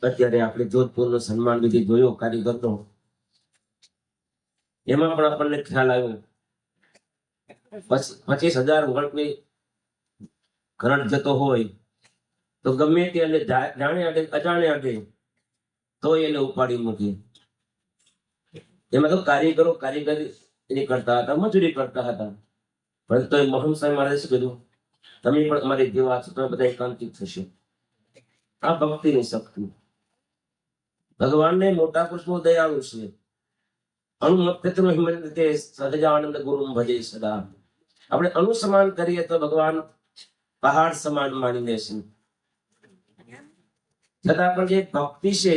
અત્યારે આપણે જોધપુરનો સન્માન વિધિ જોયો કારીગરનો, એમાં પણ આપણને ખ્યાલ આવ્યો 25,000 વોલ્ટની કરંટ જતો હોય તો ગમે તે જાણે અડે અજાણે અડે તો એને ઉપાડી મૂકી. એમાં તો કારીગરી એની કરતા હતા, મજૂરી કરતા હતા. પરંતુ એ મોહન સાહેબ મારે શું કીધું, તમે પણ અમારી જેવા છો, તમે બધા એકાંતિક થશે. આ ભક્તિની શક્તિ. ભગવાનને મોટા પુરુષો દયાળુ છે. અણુમત્તનો હિમંત સહજાનંદ ગુરુ ભજે સદા. આપણે અનુસમાન કરીએ તો ભગવાન પહાડ સમાન માની લેશે. છતાં પણ જે ભક્તિ છે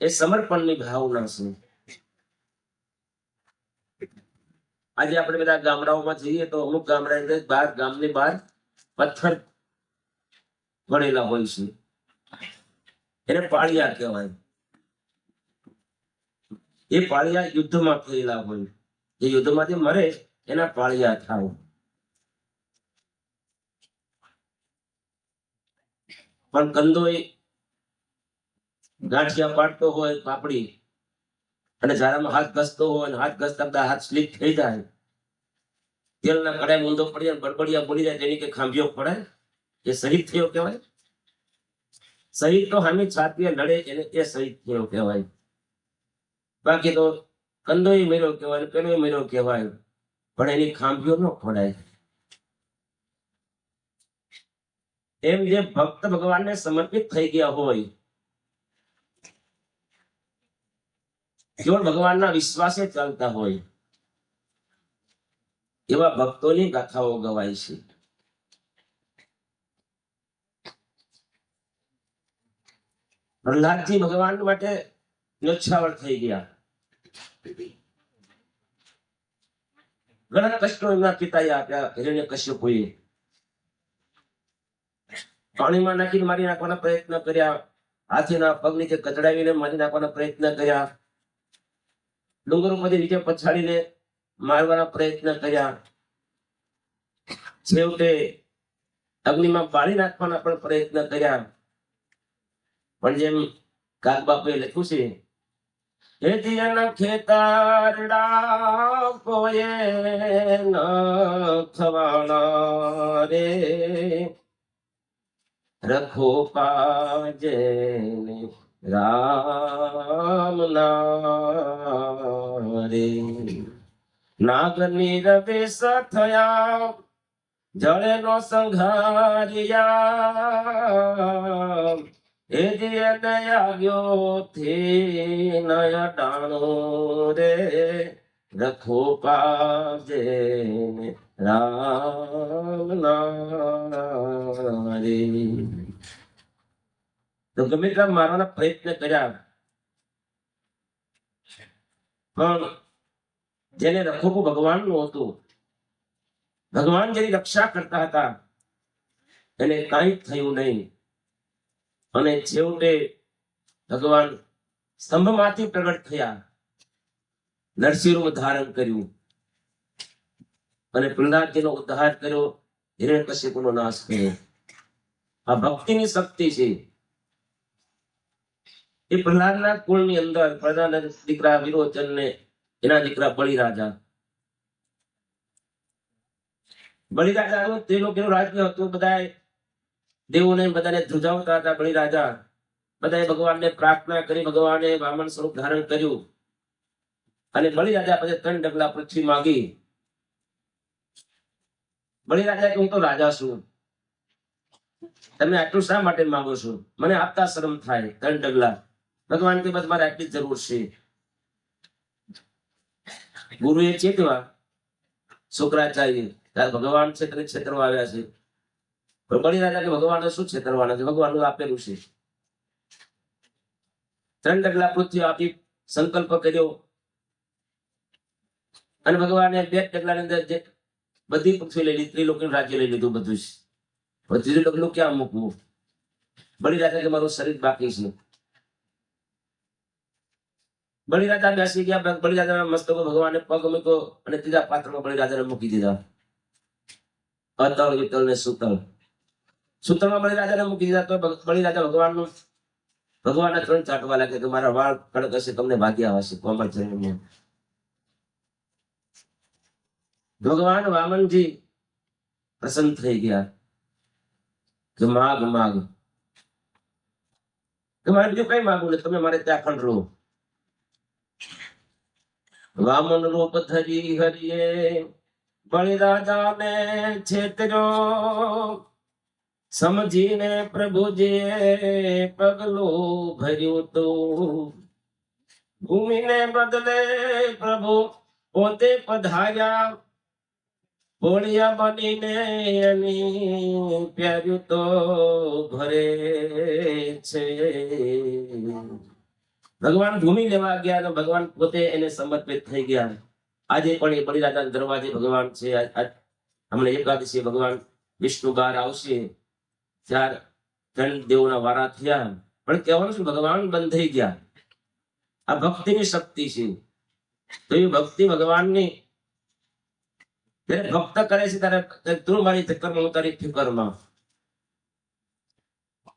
એ સમર્પણની ભાવના છે. આજે આપણે બધા ગામડાઓમાં જઈએ તો અમુક ગામડા બહાર, ગામની બહાર પથ્થર વળેલા હોય છે, એને પાળિયા કહેવાય. એ પાળિયા યુદ્ધમાં થયેલા હોય, જે યુદ્ધમાંથી મરે એના પાળિયા થાય. પણ કંદોય ગાંઠિયા પાડતો હોય પાપડી, અને ઝારામાં હાથ ઘસતો હોય, અને હાથ ઘસતા બધા હાથ સ્લીપ થઈ જાય, તેલના કડાઈ ઊંધો પડી જાય, બડબડિયા બોલી જાય, તેની કે ખાંભીઓ પડાય, એ શહીદ થયો કહેવાય. શહીદ તો હામી છાતીએ લડે એને એ શહીદ થયો કહેવાય. બાકી તો કંદોય મેળો કહેવાય, પેલો મેળો કહેવાય, પણ એની ખાંભીઓ ન પડાય. એમ જે ભક્ત ભગવાનને સમર્પિત થઈ ગયા હોય, કેવળ ભગવાનના વિશ્વાસે ચાલતા હોય, એવા ભક્તોની ગાથાઓ ગવાય છે. પ્રહલાદજી ભગવાન માટે ન્યોછાવર થઈ ગયા. ઘણા કષ્ટો એમના પિતાએ આપ્યા. હિરણ્યકશ્યપુએ પાણીમાં નાખીને મારી નાખવાના પ્રયત્ન કર્યા, હાથીના પગ નીચે કચડાવીને મારી નાખવાના પ્રયત્ન કર્યા, ડુંગર ઉપરથી નીચે પછાડીને મારવાના પ્રયત્ન કર્યા, છેવટે અગ્નિમાં બાળી નાખવાના પણ પ્રયત્ન કર્યા. પણ જેમ કાગબાપુએ લખ્યું છે, ખેતીના ખેતારડા કોયે ન ખવાણા રે, રખો પાજે રામ નારે. નાગની રવેશ થયા જળે નો સંઘારિયા, એ જે આવ્યો થી નયા ડાણો રે, રખો પાજે રામ નારે. તો ગમે ત્યાં મારવાના પ્રયત્ન કર્યા, પણ જેને રખોપું ભગવાનનું હતું, ભગવાન જેની રક્ષા કરતા હતા, એને કાંઈ થયું નહીં. અને છેવટે ભગવાન સ્તંભમાંથી પ્રગટ થયા, નરસિંહ રૂપ ધારણ કર્યું, અને પ્રહલાદજીનો ઉદ્ધાર કર્યો, હિરણ્યકશ્યપુનો નાશ કર્યો. આ ભક્તિની શક્તિ છે. એ પ્રહલાદના કુળની અંદર પ્રજાના દીકરા વિરોચન ને એના દીકરા બલિરાજા. બલિરાજાનું ત્રિલોકીનું રાજ્ય હતું. બધા દેવોને બધાને ધ્રુજાવતા હતા. બલિરાજા બધાએ ભગવાનને પ્રાર્થના કરી, ભગવાને વામન સ્વરૂપ ધારણ કર્યું, અને બલિરાજા પછી 3 ડગલા પૃથ્વી માંગી. બલિરાજા કે હું તો રાજા છું, તમે આટલું શા માટે માંગો છો? મને આપતા શરમ થાય. 3 ડગલા. ભગવાન કે બસ મારે આટલી જરૂર છે. ગુરુએ ચેતવા શુક્રાચાર્ય, ભગવાન છે તને છેતરવા આવ્યા છે. પણ બલિરાજા કે ભગવાને શું છેતરવાના છે? ભગવાનનું આપેલું છે. 3 ડગલા પૃથ્વી આપી સંકલ્પ કર્યો, અને ભગવાને 2 ડગલાની અંદર જે બધી પૃથ્વી લઈ લીધી, ત્રિલોકીનું રાજ્ય લઈ લીધું બધું જ. ત્રીજું ડગલું ક્યાં મૂકવું? બલિરાજા કે મારું શરીર બાકી છે. બલિરાજા બેસી ગયા. બલિરાજાના મસ્તકો ભગવાને પગ મૂક્યો, અને ત્રીજા પાત્રમાં બલિરાજાને મૂકી દીધા. અતળ વિતળ ને સુતળ. સૂત્રમાં બલિરાજાને મૂકી દીધા તો બલિરાજા ભગવાનના ત્રણ ચાટવા લાગે કે મારા વાળ કડક હશે, તમને ભાગ્યા હશે કોમળ શરીરને. ભગવાન વામનજી પ્રસન્ન થઈ ગયા કે માગ માગ, કે મારે બીજું કઈ માગવું નહીં, તમે મારે ત્યાં ખંડ રહો. વામન રૂપ ધરી હરિએ બલિરાજાને છેતર્યો, સમજીને પ્રભુજીએ પગલું ભર્યું તો ભૂમિને બદલે પ્રભુ પોતે પધાર્યા, પોળિયા બનીને એની પ્યાર્યું તો ભરે છે. ભગવાન ભૂમિ લેવા ગયા અને ભગવાન પોતે એને સમર્પિત થઈ ગયા. આજે પણ એ બલિરાજાના દરવાજે ભગવાન છે. હમણાં એકાદશી ભગવાન વિષ્ણુ બહાર આવશે, ચાર ત્રણ દેવોના વારા થયા, પણ કહેવાનું શું, ભગવાન બંધ થઈ ગયા. આ ભક્તિની શક્તિ છે. તો એ ભક્તિ ભગવાનની ભક્ત કરે છે ત્યારે તું મારી ફિકરમાં, હું તારી ફિકરમાં.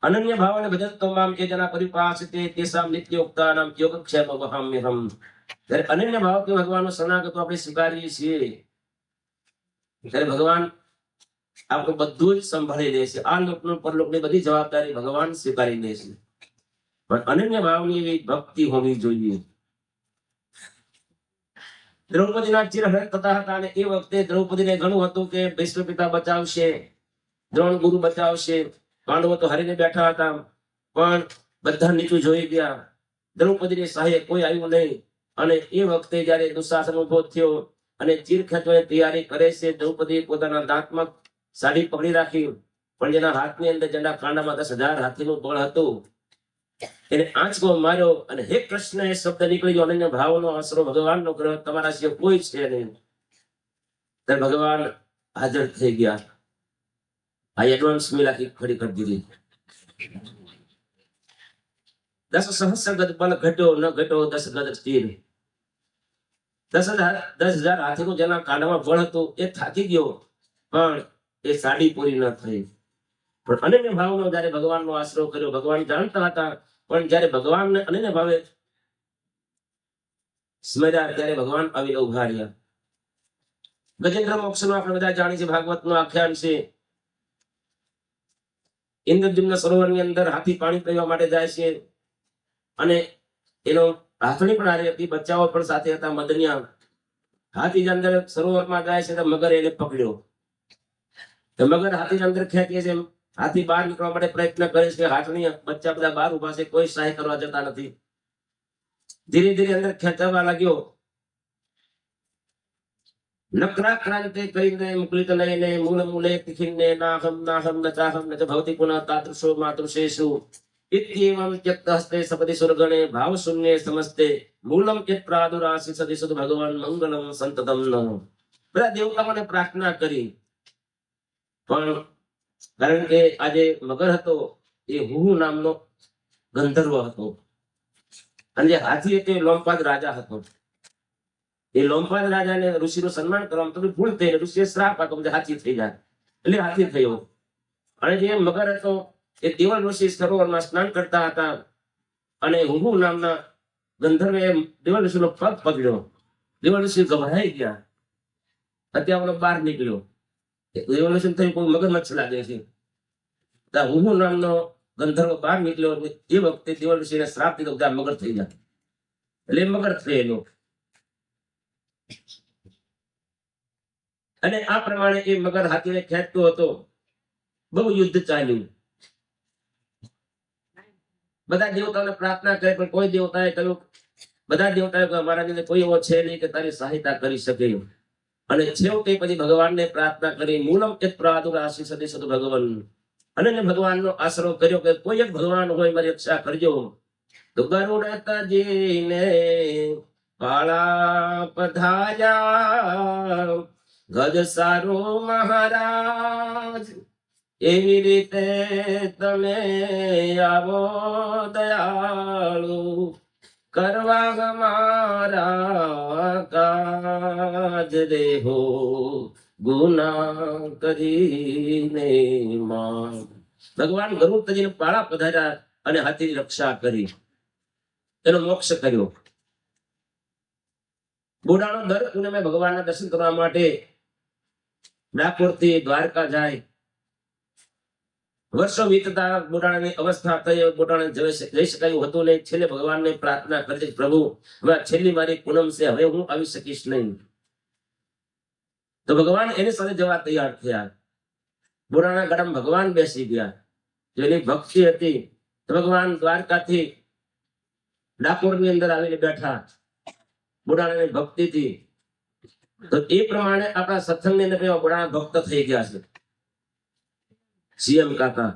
અનન્ય ભાવને ભજતો મામ એ જના પરિપાસતે તેસામ નિત્યોક્તાનામ યોગક્ષેમ વહામ્યહમ. ત્યારે અનન્ય ભાવથી ભગવાનનો શરણાગતો આપણે સ્વીકારીએ છીએ ત્યારે ભગવાન આપણું બધું જ સંભાળી લે છે. આ લોકનું પરલોકની બધી જવાબદારી ભગવાન સ્વીકારી લે છે. પણ અનન્ય ભાવની એવી ભક્તિ હોવી જોઈએ. દ્રૌપદીના ચિરહરણ થતા હતા અને એ વખતે દ્રૌપદીને ઘણું હતું કે ભીષ્મ પિતા બચાવશે, દ્રોણ ગુરુ બચાવશે, પાંડવો તો હારીને બેઠા હતા, પણ બધા નીચું જોઈ ગયા. દ્રૌપદીની સહાય કોઈ આવ્યું નહીં. અને એ વખતે જયારે દુશાસન ઉભો થયો અને ચીર ખેંચવાની તૈયારી કરે છે, દ્રૌપદી પોતાના દાંતમાં સાડી પકડી રાખી, પણ જેના હાથની અંદર જેના કાંડામાં 10,000 હાથીનું બળ હતું એને આંચકો માર્યો અને હે કૃષ્ણ એ શબ્દ નીકળી ગયો. અનન્ય ભાવનો આશરો ભગવાનનો ગ્રહ, તમારા સિવાય કોઈ છે નહીં. ત્યારે ભગવાન હાજર થઈ ગયા. આ એડવાન્સ મિલાકી ખડી કરી દીધી. 10 સહસ્ર ગજ બલ ઘટ્યો ન ઘટ્યો 10 ગજ તીર. 10,000 હાથીનું જેના કાંડામાં બળ હતું એ થાકી ગયો, પણ એ સાડી પૂરી ન થઈ. પણ અનન્ય ભાવનો જયારે ભગવાનનો આશરો કર્યો, ભગવાન જાણતા હતા, પણ જયારે ભગવાનને અનન્ય ભાવે સ્મર્યા ત્યારે ભગવાન આવીને ઉભા રહ્યા. ગજેન્દ્ર મોક્ષનો આપણે બધા જાણીએ છીએ, ભાગવતનું આખ્યાન છે. ઇન્દ્રદ્યુમ્ન સરોવરની અંદર હાથી પાણી પીવા માટે જાય છે અને એનો હાથણી પણ હારી હતી, બચ્ચાઓ પણ સાથે હતા મદનિયા. હાથી અંદર સરોવરમાં જાય છે તો મગર એને પકડ્યો. તો મગર હાથી અંદર ખેંચીએ છે, હાથી બહાર નીકળવા માટે પ્રયત્ન કરે છે. હાથણી બચ્ચા બધા બહાર ઉભા છે, કોઈ સહાય કરવા જતા નથી. ધીરે ધીરે અંદર ખેંચવા લાગ્યો. નકરા ક્રાંતિ કરીને મુકલિત લઈને મૂળ મૂલે તિખિને નાહમ નાહમ ન ચાહમ ન ભવતિ પુનઃ તાદૃશો માતૃશેષુ ઇત્યેવં ત્યક્ત હસ્તે સપતિ સુરગણે ભાવ શૂન્ય સમસ્તે મૂલમ ચિત પ્રાદુરાસી સદી સુદ ભગવાન મંગલમ સંતતમ ન. બધા દેવતાઓને પ્રાર્થના કરી, પણ કારણ કે આજે મગર હતો એ હુહુ નામનો ગંધર્વ હતો અને જે હાથી હતો એ લોમપાદ રાજા હતો. એ લોમપાદ રાજાને ઋષિનું સન્માન કરવામાં થોડી ભૂલ થઈ, ઋષિએ શ્રાપ આપ્યો કે હાથી થઈ જાય, એટલે હાથી થયો. અને જે મગર હતો એ દેવલ ઋષિ સરોવરમાં સ્નાન કરતા હતા અને હુહુ નામના ગંધર્વે દેવલ ઋષિનો પગ પકડ્યો. દેવલ ઋષિ ગભરાઈ ગયા, અત્યારે બહાર નીકળ્યો. દેવલ ઋષિ થયું કોઈ મગરમચ્છ લાગે છે. હુહુ નામનો ગંધર્વ બહાર નીકળ્યો. એ વખતે દેવલ ઋષિને શ્રાપ દીધો કે મગર થઈ જાય, એટલે મગર થયેલો. અને આ પ્રમાણે એ મગર હાથીને ખેંચતો હતો. બહુ યુદ્ધ ચાલ્યું. બધા દેવતાઓને પ્રાર્થના કરે, પણ કોઈ દેવતાએ કહ્યું, બધા દેવતાએ કહ્યું મહારાજને કોઈ એવો છે નહીં કે તારી સહાયતા કરી શકે. અને છેવટે પછી ભગવાનને પ્રાર્થના કરી મૂલમ ચિત પ્રાદુરાસી સદી સદ ભગવાન. અને ભગવાનનો આશરો કર્યો કે કોઈ એક ભગવાન હોય મારી રક્ષા કરજો. તો ગરુડતજીને પાળા પધાર્યા ગજ સારો મહારાજ, એવી રીતે તમે આવો દયાળુ કરવા હમારા કાજ દેહો ગુના કરીને માં. ભગવાન ગરુડ તજીને પાળા પધાર્યા અને હાથીની રક્ષા કરી, એનો મોક્ષ કર્યો. બુડાણો દર પૂનમે ભગવાનના દર્શન કરવા માટે ડાકોરથી દ્વારકા જાય. વર્ષો વીતતા બુડાણાની અવસ્થા થઈ, બુડાણા જઈ શકાયું હતું નહીં. છેલ્લે ભગવાનને પ્રાર્થના કરી, પ્રભુ હવે છેલ્લી મારી પૂનમ છે, હવે હું આવી શકીશ નહીં. તો ભગવાન એની સાથે જવા તૈયાર થયા. બુડાણા ગળામાં ભગવાન બેસી ગયા. જેની ભક્તિ હતી તો ભગવાન દ્વારકાથી ડાકોરની અંદર આવીને બેઠા બુડાણાની ભક્તિથી. તો એ પ્રમાણે આપણા સત્સંગની અંદર બુડાણા ભક્ત થઈ ગયા છે. સીએમ કાકા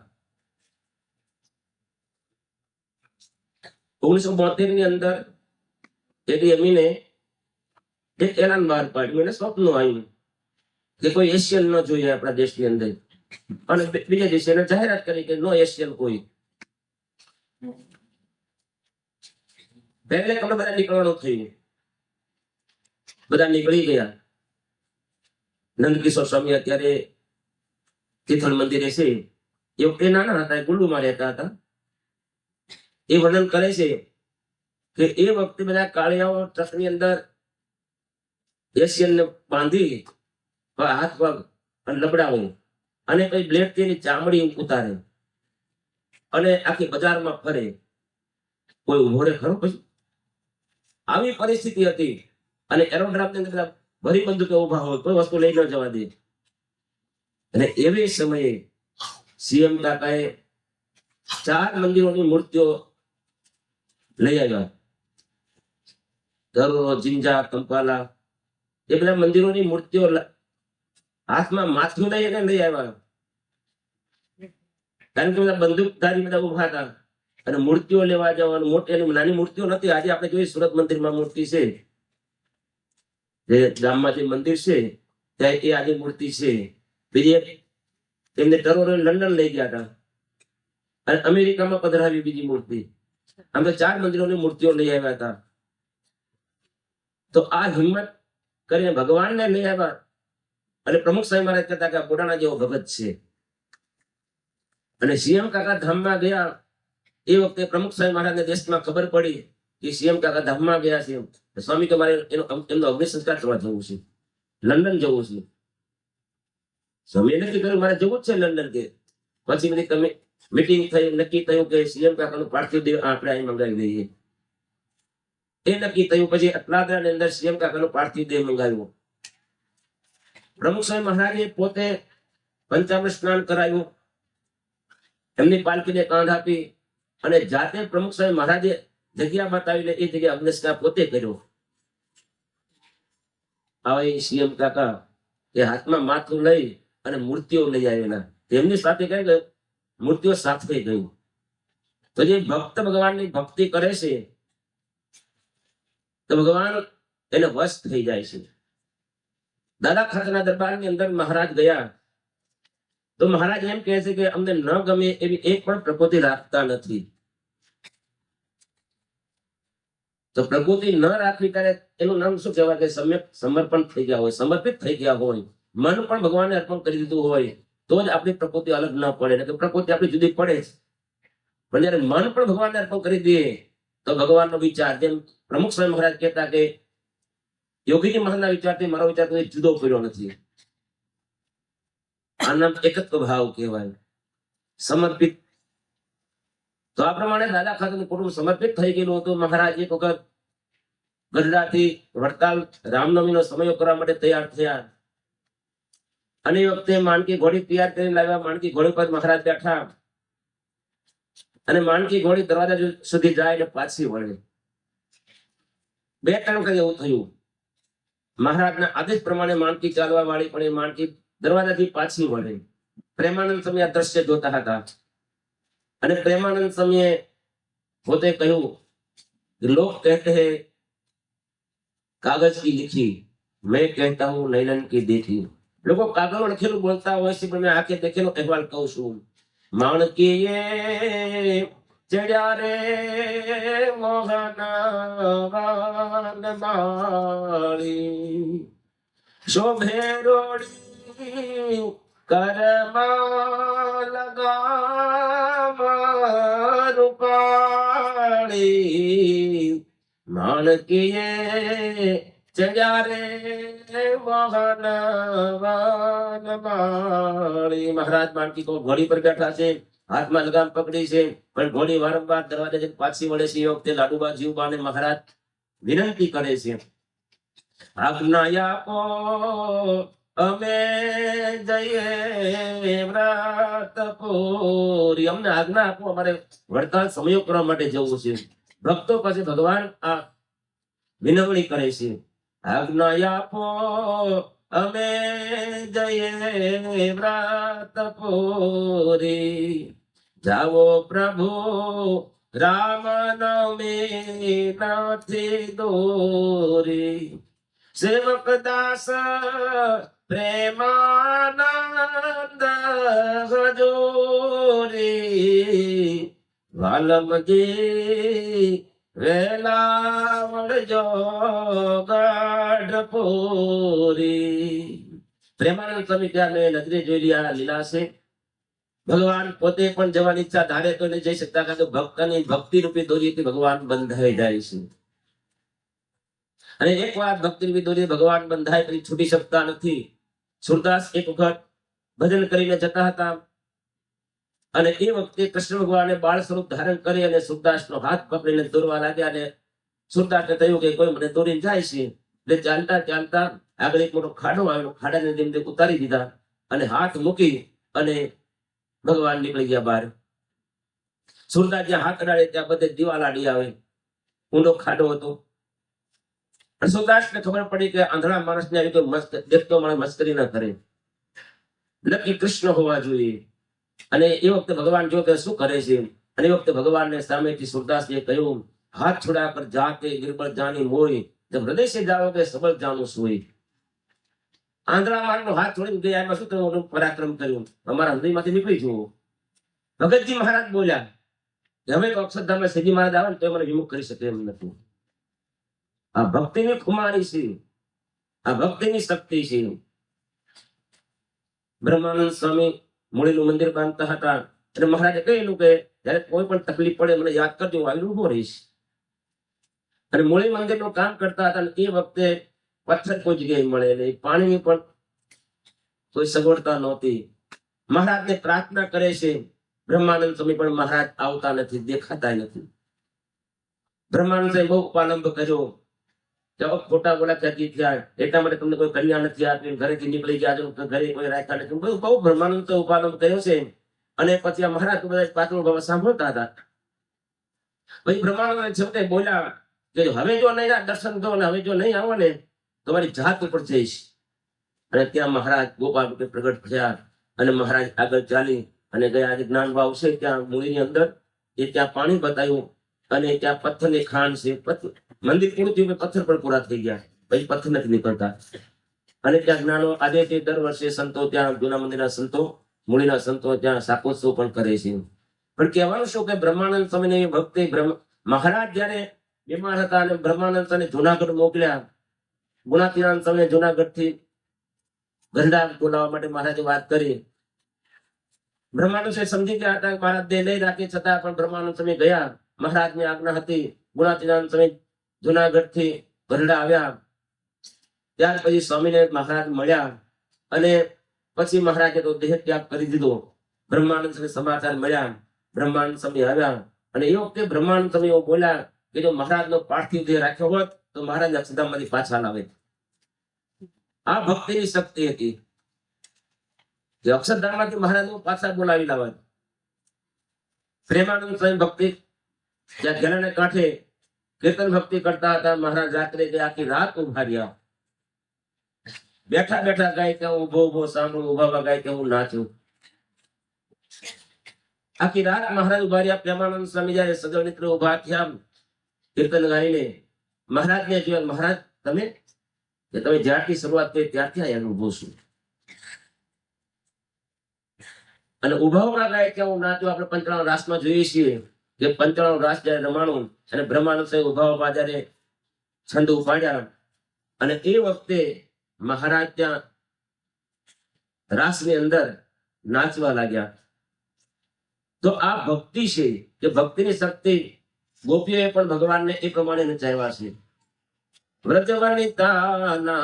1972 ની અંદર એમીને એક એલાન બહાર પાડ્યું. એને સ્વપ્ન આવ્યું કે કોઈ એશિયન ન જોઈએ આપણા દેશની અંદર, અને બીજા દિવસે એને જાહેરાત કરી કે નો એશિયન કોઈ. પહેલે તમને બધા નીકળવાનું થયું, બધા નીકળી ગયા. નંદકિશોર સ્વામી અત્યારે તીથલ મંદિરે છે, એ વખતે નાના હતા, ગુલ્લુમાં રહેતા હતા. એ વર્ણન કરે છે કે એ વખતે બધા કાળિયાઓ ટ્રકની અંદર એશિયનને બાંધી હાથ પગ અને લબડાવે, અને પછી બ્લેડ થી એની ચામડી ઉતારે અને આખી બજારમાં ફરે. કોઈ ઉભો રહે ખરો? પછી આવી પરિસ્થિતિ હતી. અને એરોડ્રામની અંદર બધા ભરી બંદૂકો ઉભા હોય, કોઈ વસ્તુ લઈ ન જવા દે. અને એવી સમયે સીએમ કાકાએ 4 મંદિરોની મૂર્તિઓ લઈ આવ્યા. ધરોરો, જિંજા, કંપાલા, એ બધા મંદિરોની મૂર્તિઓ હાથમાં માથું લઈને લઈ આવ્યા. કારણ કે બધા બંદૂકધારી બધા ઉભા હતા અને મૂર્તિઓ લેવા જવાનું. મોટી નાની મૂર્તિઓ નથી. આજે આપણે જોઈએ સુરત મંદિરમાં મૂર્તિ છે, જે ગામમાં જે મંદિર છે ત્યાં એ આજે મૂર્તિ છે. બીજી એમને ટરોરો લંડન લઈ ગયા હતા અને અમેરિકામાં પધરાવી બીજી મૂર્તિ. આમ તો 4 મંદિરોની મૂર્તિઓ લઈ આવ્યા હતા. તો આ હિંમત કરીને ભગવાનને લઈ આવ્યા. અને પ્રમુખ સાહેબ મહારાજ કહેતા કે બુડાણા જેવો ભગત છે. અને સીએમ કાકા ધામમાં ગયા એ વખતે પ્રમુખ સાહેબ મહારાજને દેશમાં ખબર પડી કે સીએમ કાકા ધામમાં ગયા છે. સ્વામી તો મારે એમનો અગ્નિ સંસ્કાર કરવા જવું છે, લંડન જવું છે. સ્વામીએ નક્કી કર્યું મારે જવું જ છે લંડન. કે પછી બધી તમે મીટિંગ થઈ, નક્કી થયું કે સીએમ કાકાનું પાર્થિવ દેહ આપણે અહીં મંગાવી દઈએ. એ નક્કી થયું. પછી અટલાદરાની અંદર સીએમ કાકાનું પાર્થિવ દેહ મંગાવ્યું. પ્રમુખ સ્વામી મહારાજે પોતે પંચામૃત સ્નાન કરાયું, એમની પાલકીને કાંધ આપી અને જાતે પ્રમુખ સ્વામી મહારાજે જગ્યા બતાવીને એ જગ્યા અગ્નિસ્નાન પોતે કર્યો. હવે સીએમ કાકા એ હાથમાં માથું લઈ અને મૂર્તિઓ લઈ આવેલા. તેમની સાથે કઈ ગયું, મૂર્તિઓ સાથે ગયું. તો જે ભક્ત ભગવાનની ભક્તિ કરે છે તો ભગવાન એને વશ થઈ જાય છે. દાદા ખાતરના દરબારની અંદર મહારાજ ગયા તો મહારાજ એમ કહે છે કે અમને ન ગમે એવી એક પણ પ્રકૃતિ રાખતા નથી. તો પ્રકૃતિ ન રાખવી ત્યારે એનું નામ શું કહેવાય? કે સમ્યક સમર્પણ થઈ ગયા હોય, સમર્પિત થઈ ગયા હોય, મન પણ ભગવાનને અર્પણ કરી દીધું હોય તો જ આપણી પ્રકૃતિ અલગ ન પડે. કે પ્રકૃતિ આપણી જુદી પડે જ, પણ જયારે મન પણ ભગવાનને અર્પણ કરી દઈએ તો ભગવાનનો વિચાર, જેમ પ્રમુખ સ્વામી મહારાજ કહેતા કે યોગીજી મહારાજના વિચારથી મારો વિચાર કોઈ જુદો કર્યો નથી. આ નામ એકત્વ ભાવ કહેવાય, સમર્પિત. તો આ પ્રમાણે દાદા ખાતરનું કુટુંબ સમર્પિત થઈ ગયેલું હતું. મહારાજ એક વખત ગઢડાથી વડતાલ રામનવમીનો સમય કરવા માટે તૈયાર થયા અને એ વખતે માણકી ઘોડી તૈયાર કરીને લાવ્યા. માણકી ઘોડી પર મહારાજ બેઠા અને માણકી ઘોડી દરવાજા સુધી જાય અને પાછી વળે. 2-3 વખત એવું થયું. મહારાજના આદેશ પ્રમાણે માણકી ચાલવા વાળી પણ એ માણકી દરવાજાથી પાછી વળે. પ્રેમાનંદ સ્વામી આ દ્રશ્ય જોતા હતા અને પ્રેમાનંદ સ્વામીએ પોતે કહ્યું कि लोग कहते हैं कागज की लिखी, मैं कहता हूं नैनन की देखी. લોકો કાગળ લખેલું બોલતા હોય છે પણ મેં આંખે દેખેલો અહેવાલ કહું છું. માણકીએ ચડ્યા રે મોહન માળી, શોભે રોડી કરમાં લગામ રૂપાળી માણકીએ ચડ્યા રે મોહન વનમાળી. મહારાજ માણકી તો ઘોડી પર બેઠા છે, હાથમાં લગામ પકડી છે, પણ ઘોડી વારંવાર દરવાજે જઈને પાછી વળે છે. એ વખતે લાડુબા જીવબાને મહારાજ વિનંતી કરે છે, આજ્ઞા આપો અમે જઈએ વ્રતપુરી. અમને આજ્ઞા આપો, અમારે વડતાલ સમયો કરવા માટે જવું છે. ભક્તો પાસે ભગવાન આ વિનવણી કરે છે, આજ્ઞા આપો અમે જઈએ વ્રતપુરી. જાઓ પ્રભુ રામ નવમી નથી દોરી. સેવક દાસ પ્રેમાનંદ હજોરી. વાલમજી વેલા વળજો ગાઢપુરી. પ્રેમાનંદ સ્વામી ત્યાં નજરે જોઈ રહ્યા લીલા છે. ભગવાન પોતે પણ જવાની ઈચ્છા ધારે તો નહીં જઈ શકતા, કારણ કે ભક્તની ભક્તિ રૂપી દોરીથી ભગવાન બંધાઈ જાય છે. અને એક વાર ભક્તિ રૂપી દોરી ભગવાન બંધાય પછી છૂટી શકતા નથી. સુરદાસ એક વખત ભજન કરીને જતા હતા, અને એ વખતે કૃષ્ણ ભગવાને બાળ સ્વરૂપ ધારણ કરી અને સુરદાસનો હાથ પકડીને દોરવા લાગ્યા. અને સુરદાસને થયું કે કોઈ મને દોરીને જાય છે. એટલે ચાલતા ચાલતા આગળ એક મોટો ખાડો આવ્યો, ખાડાને તેમને ઉતારી દીધા અને હાથ મૂકી અને ભગવાન નીકળી ગયા બહાર. સુરદાસ જ્યાં હાથ અડાડે ત્યાં બધે દિવાલ આડી આવે, ઊંડો ખાડો હતો. સુરદાસને ખબર પડી કે આંધળા માણસને આવી કોઈ દેખતો માણસ મસ્કરી ના કરે, નક્કી કૃષ્ણ હોવા જોઈએ. અને એ વખતે ભગવાન જો કે શું કરે છે, અને એ વખતે ભગવાનને સામેથી સુરદાસજીએ કહ્યું, હાથ છોડા પર જાતે ગિરબળ જાની મોય, જબ હૃદય સે જાઓ કે સબળ જાનું સોય. આંધળા માણસનો હાથ છોડીને ગયા, એમાં શું તમે પરાક્રમ કર્યું, અમારા હૃદયમાંથી નીકળી જુઓ. ભગતજી મહારાજ બોલ્યા કે હવે તો અક્ષરધામમાં શ્રીજી મહારાજ આવે ને તો મને વિમુખ કરી શકે એમ નથી. આ ભક્તિની ખુમારી છે, આ ભક્તિની શક્તિ છે. બ્રહ્માનંદ સ્વામી મૂળીનું મંદિર બાંધતા હતા, અને મહારાજે કહેલું કે જયારે કોઈ પણ તકલીફ પડે મને યાદ કરજો, આવી ઉભો રહીશ. અને મૂળી મંદિરનું કામ કરતા હતા, એ વખતે પથ્થર કોઈ જગ્યાએ મળે નહીં, પાણીની પણ કોઈ સગવડતા નહોતી. મહારાજને પ્રાર્થના કરે છે. બ્રહ્માનંદ સ્વામી પણ મહારાજ આવતા નથી, દેખાતા નથી. બ્રહ્માનંદ સ્વામી બહુ ઉપાલંબ કર્યો, ખોટા બોલા ત્યાંથી થયા, એટલા માટે તમને કોઈ કન્યા નથી આપી, ઘરેથી નીકળી ગયા છો, ઘરે કોઈ રાખ્યા નથી, બહુ બ્રહ્માનંદ ઉપાલંબ કર્યો છે. અને પછી આ મહારાજ બધા પાછળ બાબા સાંભળતા હતા. પછી બ્રહ્માનંદ છેવટે બોલ્યા કે હવે જો નહીં દર્શન દો ને હવે જો નહીં આવો ને તો મારી જાત ઉપર જઈશ. અને ત્યાં મહારાજ ગોપાલ રૂપે પ્રગટ થયા, અને મહારાજ આગળ ચાલી અને ગયા. આજે જ્ઞાન ભાવ છે ત્યાં મૂળીની અંદર, એ ત્યાં પાણી બતાવ્યું, અને ત્યાં પથ્થરની ખાણ છે. મંદિર પૂરું થયું, પથ્થર પણ પૂરા થઈ ગયા, પછી પથ્થર નથી નીકળતા. અને ત્યાં જ્ઞાનો આજે તે દર વર્ષે સંતો ત્યાં જૂના મંદિરના સંતો, મૂળીના સંતો ત્યાં શાકોત્સવ પણ કરે છે. પણ કહેવાનું શું કે બ્રહ્માનંદ સ્વામીની ભક્તિ, મહારાજ જયારે બીમાર હતા અને બ્રહ્માનંદ સ્વામી જુનાગઢ મોકલ્યા, ગુણાતીરામ સ્વામી જુનાગઢ થી ગંડા બોલાવવા માટે મહારાજે વાત કરી. બ્રહ્માનંદ સ્વામી સમજી ગયા હતા મહારાજ દેહ નહીં રાખી, છતાં પણ બ્રહ્માનંદ સ્વામી ગયા. મહારાજની આજ્ઞા હતી. ગુણાતીરામ સ્વામી જુનાગઢ થી ગરડા આવ્યા. ત્યાર પછી સ્વામીને મહારાજ મળ્યા, અને પછી મહારાજે તો દેહ ત્યાગ કરી દીધો. બ્રહ્માનંદ સ્વામી સમાચાર મળ્યા, બ્રહ્માનંદ સ્વામી આવ્યા. અને એ વખતે બ્રહ્માનંદ સ્વામી એવું બોલ્યા કે જો મહારાજનો પાર્થિવ દેહ રાખ્યો હોત તો મહારાજ અક્ષરધામમાંથી પાછા લાવે. આ ભક્તિની શક્તિ હતી કે અક્ષરધામમાંથી મહારાજ પાછા બોલાવી લાવે. પ્રેમાનંદ સ્વામી ભક્તિ જ્યાં ઘેરાને કાંઠે કીર્તન ભક્તિ કરતા હતા. મહારાજ રાત્રે આખી રાત ઉભા રહ્યા, બેઠા બેઠા ગાય કે હું ઉભો ઉભો સાંભળું, ઉભા ગાય કે હું નાચું. આખી રાત મહારાજ ઉભા રહ્યા. પ્રેમાનંદ સ્વામી જયારે સગળ મિત્ર ઉભા થયા કીર્તન ગાઈને, મહારાજને જોયા, મહારાજ તમે જ્યારથી શરૂઆત કરી ત્યારથી આ અનુભવ છું. અને ઉભા ઉભા ગાય કે હું નાચું. આપણે પંચાણું રાસમાં જોઈએ છીએ કે પંચાણું રાસ જયારે રમાણું અને બ્રહ્માનંદ સ્વામી ઉભા ઉભા જયારે છંદ ઉપાડ્યા, અને એ વખતે મહારાજ ત્યાં રાસની અંદર નાચવા લાગ્યા. તો આ ભક્તિ છે કે ભક્તિની શક્તિ ગોપીઓએ પણ ભગવાનને એ પ્રમાણે નચાવ્યા છે. વ્રજવનિતાના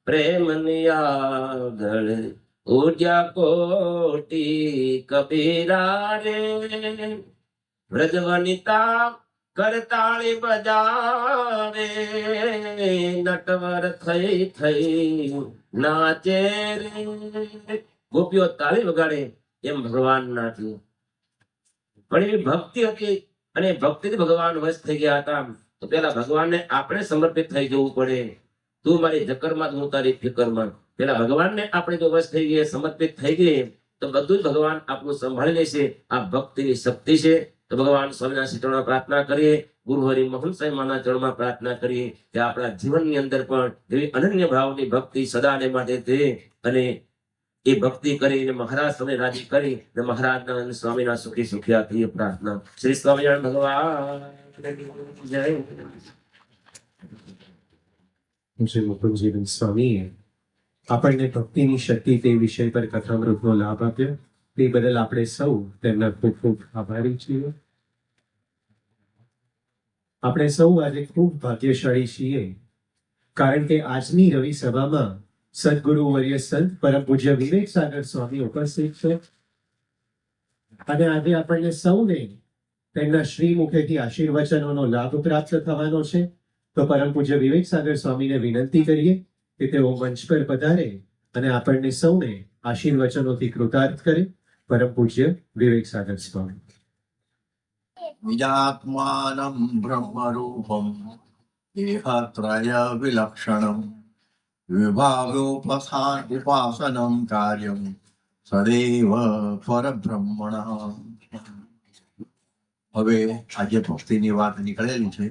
પ્રેમની આગળ ઉડ્યા કોટી કબીરા રે. વ્રજવનિતા કરતાળી બજાવે, નટવર થઈ થઈ નાચે રે. ગોપીઓ તાળી વગાડે એમ ભગવાન નાચ્યું. પણ એવી ભક્તિ હતી અને ભક્તિથી ભગવાન વશ થઈ ગયા હતા. તો પેલા ભગવાનને આપણે સમર્પિત થઈ જવું પડે. તું મારી જકરમાં, હું તારી ફિકરમાં. પેલા ભગવાનને આપણે જો વશ થઈ ગયે, સમર્પિત થઈ ગયે, તો બધું જ ભગવાન આપણું સંભાળી લેશે. આ ભક્તિની શક્તિ છે. તો ભગવાન સ્વામિનારાયણ ચરણમાં પ્રાર્થના કરીએ, ગુરુહરિ મોહન સાહેબ માના ચરણમાં પ્રાર્થના કરીએ કે આપણા જીવનની અંદર પણ એવી અનન્ય ભાવની ભક્તિ સદાને માટે છે. અને એ ભક્તિ કરીને મહારાજ સ્વામી રાજી કરી અને મહારાજના અને સ્વામીના સુખી સુખ્યા થઈએ. પ્રાર્થના. શ્રી સ્વામિનારાયણ ભગવાન જય. શ્રી મુકુંદજીવન સ્વામીએ આપણને ભક્તિની શક્તિ તે વિષય પર કથામૃતનો લાભ આપ્યો. તે બદલ આપણે સૌ તેમના ખૂબ ખૂબ આભારી છીએ. આપણે સૌ આજે ખૂબ ભાગ્યશાળી છીએ, કારણ કે આજની રવિ સભામાં સદગુરુ વર્ય સંત પરમ પૂજ્ય વિવેક સાગર સ્વામી ઉપસ્થિત છે. અને આજે આપણને સૌને તેમના શ્રી મુખેથી આશીર્વચનોનો લાભ પ્રાપ્ત થવાનો છે. તો પરમ પૂજ્ય વિવેક સાગર સ્વામીને વિનંતી કરીએ કે તેઓ મંચ પર પધારે અને આપણને સૌને આશીર્વચનોથી કૃતાર્થ કરે. પરમ પૂજ્ય વિવેક સાગર સ્વામી. નિજાત્માનમ બ્રહ્મરૂપમ દેહત્રય વિલક્ષણમ વિભાગોપસાનમ કાર્યમ સદૈવ પરબ્રહ્મણ. હવે આજે ભક્તિની વાત નીકળેલી છે,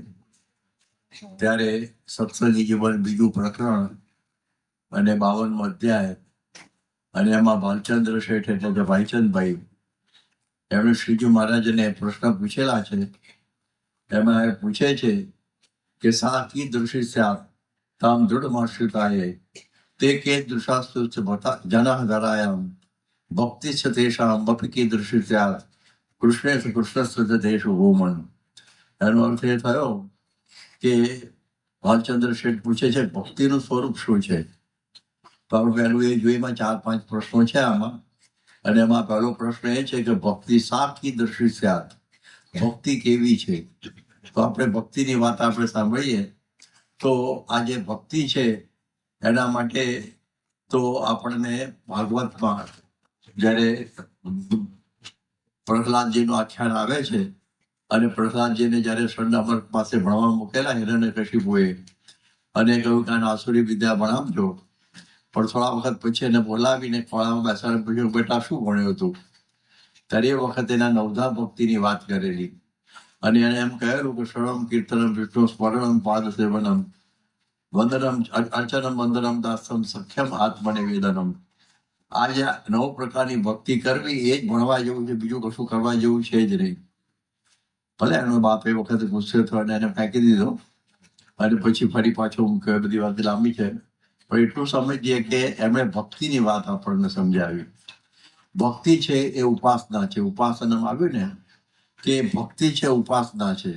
ત્યારે સત્સંગી જીવન બીજું પ્રકરણ અને 52મો અધ્યાય, અને એમાં ભાલચંદ્ર શેઠ એટલે કે ભાઈચંદભાઈ, એમણે શ્રીજી મહારાજને પ્રશ્ન પૂછેલા છે. એમાં એ પૂછે છે કે સા કીદૃશી સ્યાત્ તામ દૃઢમાશ્રિતાય તે કે દૃશાસ્તુ જનઃ ધરાયામ ભક્તિ છે તેષામ અપી કીદૃશી સ્યાત્ કૃષ્ણેશ કૃષ્ણસ્થ દેશુ ભૂમન. એનો અર્થ એ થયો કે ભાલચંદ્ર શેઠ પૂછે છે ભક્તિનું સ્વરૂપ શું છે. તો પહેલું એ જોઈમાં 4-5 પ્રશ્નો છે આમાં. અને એમાં પહેલો પ્રશ્ન એ છે કે ભક્તિ સા કીદૃશી સ્યાત્, ભક્તિ કેવી છે. તો આપણે ભક્તિની વાત આપણે સાંભળીએ તો આ જે ભક્તિ છે એના માટે તો આપણને ભાગવતમાં જ્યારે પ્રહલાદજીનું આખ્યાન આવે છે, અને પ્રહલાદજીને જ્યારે સ્વર્ણમર્ક પાસે ભણવા મૂકેલા હિરણ્યકશિપુએ, અને કહ્યું કે આને આસુરી વિદ્યા ભણાવજો. પણ થોડા વખત પછી એને બોલાવીને ખોળામાં બેસાડીને પૂછ્યું બેટા શું ભણ્યું હતું. ત્યારે એ વખતે એના નવધા ભક્તિની વાત કરેલી, અને એને એમ કહેલું કે શ્રવણમ કીર્તનમ વિષ્ણુ સ્મરણમ પાદ સેવનમ વંદનમ અર્ચનમ વંદનમ દાસમ સખ્યમ આત્મનિવેદનમ. આ જે 9 પ્રકારની ભક્તિ કરવી એ જ ભણવા જેવું છે, બીજું કશું કરવા જેવું છે જ નહીં. ભલે એનો બાપ એ વખતે ગુસ્સે થયો અને એને ફેંકી દીધો, અને પછી ફરી પાછો મૂક્યો. બધી વાત લાંબી છે, પણ એટલું સમજીએ કે એમણે ભક્તિની વાત આપણને સમજાવી. ભક્તિ છે એ ઉપાસના છે. ઉપાસનામાં આવ્યું ને કે ભક્તિ છે, ઉપાસના છે.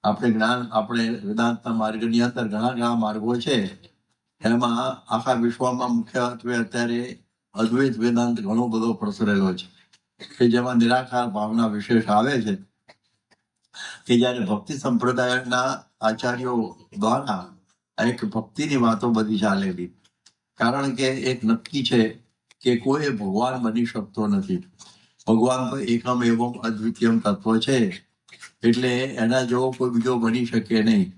આપણે વેદાંતના માર્ગની અંદર ઘણા માર્ગો છે. એમાં આખા વિશ્વમાં મુખ્યત્વે અત્યારે અદ્વૈત વેદાંત ઘણો બધો પ્રસરેલો છે, કે જેમાં નિરાકાર ભાવના વિશેષ આવે છે. કે જયારે ભક્તિ સંપ્રદાયના આચાર્યો દ્વારા એક ભક્તિની વાતો બધી ચાલેલી. કારણ કે એક નક્કી છે કે કોઈ ભગવાન બની શકતો નથી. ભગવાન તો એકમ એવમ અદ્વિતીયમ તત્વ છે, એટલે એના જેવો કોઈ બીજો બની શકે નહીં.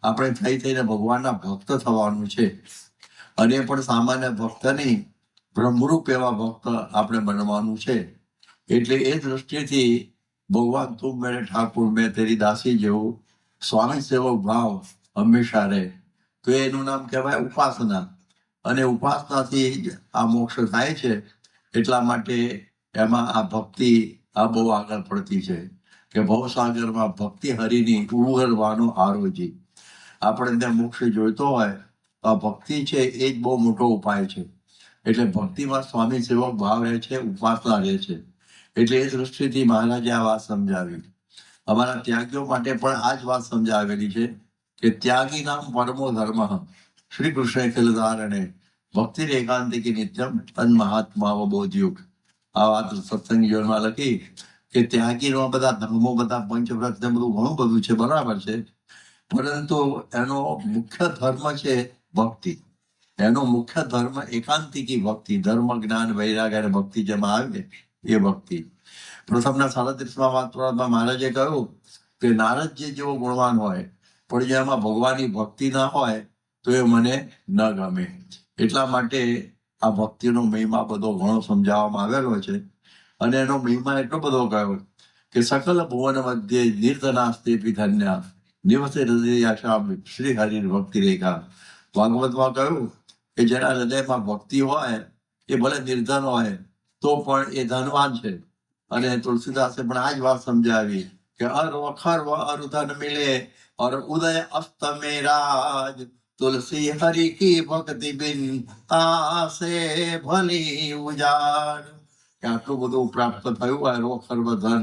આપણે થઈને ભગવાનના ભક્ત થવાનું છે, અને પણ સામાન્ય ભક્ત નહીં, બ્રહ્મરૂપ એવા ભક્ત આપણે બનવાનું છે. એટલે એ દ્રષ્ટિથી ભગવાન તું મેરે ઠાકુર મેં તેરી દાસી જેવું સ્વામી સેવક ભાવ હંમેશા રહે. તો એનું નામ કહેવાય ઉપાસના. અને ઉપાસનાથી જ આ મોક્ષ થાય છે. એટલા માટે એમાં આ ભક્તિ આ બહુ આગળ પડતી છે, કે ભવસાગરમાં ભક્તિ હરિની ઉગરવાનો આરોજી. આપણે ત્યાં મોક્ષ જોઈતો હોય તો આ ભક્તિ છે એ જ બહુ મોટો ઉપાય છે. એટલે ભક્તિમાં સ્વામી સેવક ભાવ રહે છે, ઉપાસના રહે છે. એટલે એ દૃષ્ટિથી મહારાજે આ વાત સમજાવી. અમારા ત્યાગીઓ માટે પણ આ જ વાત સમજાવેલી છે કે ત્યાગી નામ પરમો ધર્મ શ્રી કૃષ્ણ ખેલધારણે ભક્તિ એકાંતિકી નિત્યમ તન મહાત્મા બોધયુગ. આ વાત સત્સંગ જીવનમાં લખી કે ત્યાગીનો બધા ધર્મો, બધા પંચવ્રત ને બધું ઘણું બધું છે, બરાબર છે, પરંતુ એનો મુખ્ય ધર્મ છે ભક્તિ. એનો મુખ્ય ધર્મ એકાંતિકી ભક્તિ, ધર્મ જ્ઞાન વૈરાગ અને ભક્તિ જેમાં આવે એ ભક્તિ. પ્રથમના 37માં મહારાજે કહ્યું કે નારદજી જેવો ગુણવાન હોય પણ જેમાં ભગવાનની ભક્તિ ના હોય તો એ મને ન ગમે. એટલા માટે આ ભક્તિનો મહિમા બધો ઘણો સમજાવવામાં આવેલો છે. અને એનો મહિમા એટલો બધો કહ્યો કે સકલ ભુવન મધ્ય નિર્ધનાસ્તે ધન્યા નિવસે હૃદય શ્રી હરિ ભક્તિ રેખા. ભાગવતમાં કહ્યું કે જેના હૃદયમાં ભક્તિ હોય એ ભલે નિર્ધન હોય તો પણ એ ધનવાન છે. અને તુલસીદાસે પણ આ જ વાત સમજાવી કે અર વખર વ અર ધન મિલે और उदय अस्त में राज तुलसी हरि की भक्ति बिन आसे भली उजाड़. કે આટલું બધું પ્રાપ્ત થયું હોય રોખર ધન,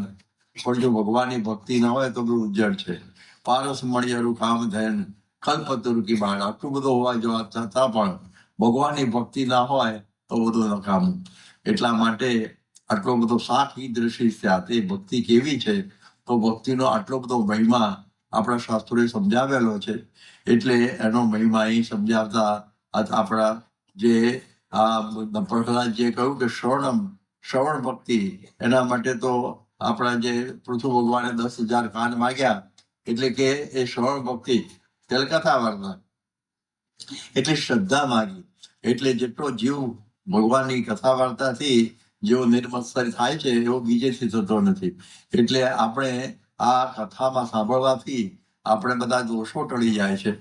પણ જો ભગવાનની ભક્તિ ના હોય તો બધું ઉજ્જડ છે. પારસ મળ્યું કામ ધન કલ્પતરુ કી બાળ. આટલું બધું હોવા જવા છતાં પણ ભગવાનની ભક્તિ ના હોય તો બધું નકામું. એટલા માટે આટલો બધો શાખ ઈદૃશી સ્યાત, એ ભક્તિ કેવી છે તો ભક્તિનો આટલો બધો મહિમા આપણા શાસ્ત્રોએ સમજાવેલો છે. એટલે એનો મહિમા અહીં સમજાવતા આપણા જે આ પ્રહલાદજીએ કહ્યું કે શ્રવણ ભક્તિ, એના માટે તો આપણા જે પૃથુ ભગવાને 10,000 કાન માગ્યા, એટલે કે એ શ્રવણ ભક્તિ તેલકથા વાર્તા એટલે શ્રદ્ધા માગી. એટલે જેટલો જીવ ભગવાનની કથા વાર્તાથી જેવો નિર્મત્સર થાય છે એવો બીજેથી થતો નથી. એટલે આપણે આ કથામાં સાંભળવાથી આપણે બધા દોષો ટળી જાય છે,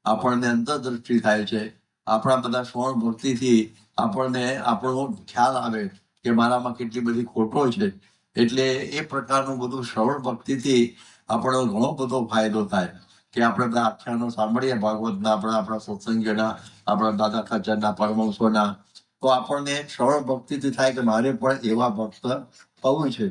આપણને અંતરદ્રષ્ટિ થાય છે. આપણા બધા શ્રવણ ભક્તિથી આપણને આપણો ખ્યાલ આવે કે મારામાં કેટલી બધી ખોટો છે. એટલે એ પ્રકારનું બધું શ્રવણ ભક્તિથી આપણો ઘણો બધો ફાયદો થાય કે આપણે બધા આખ્યાનો સાંભળીએ ભાગવતના, આપણા સત્સંગના, આપણા દાદા ખાચરના, પરમહંસોના, તો આપણને શ્રવણ ભક્તિથી થાય કે મારે પણ એવા ભક્ત થવું છે.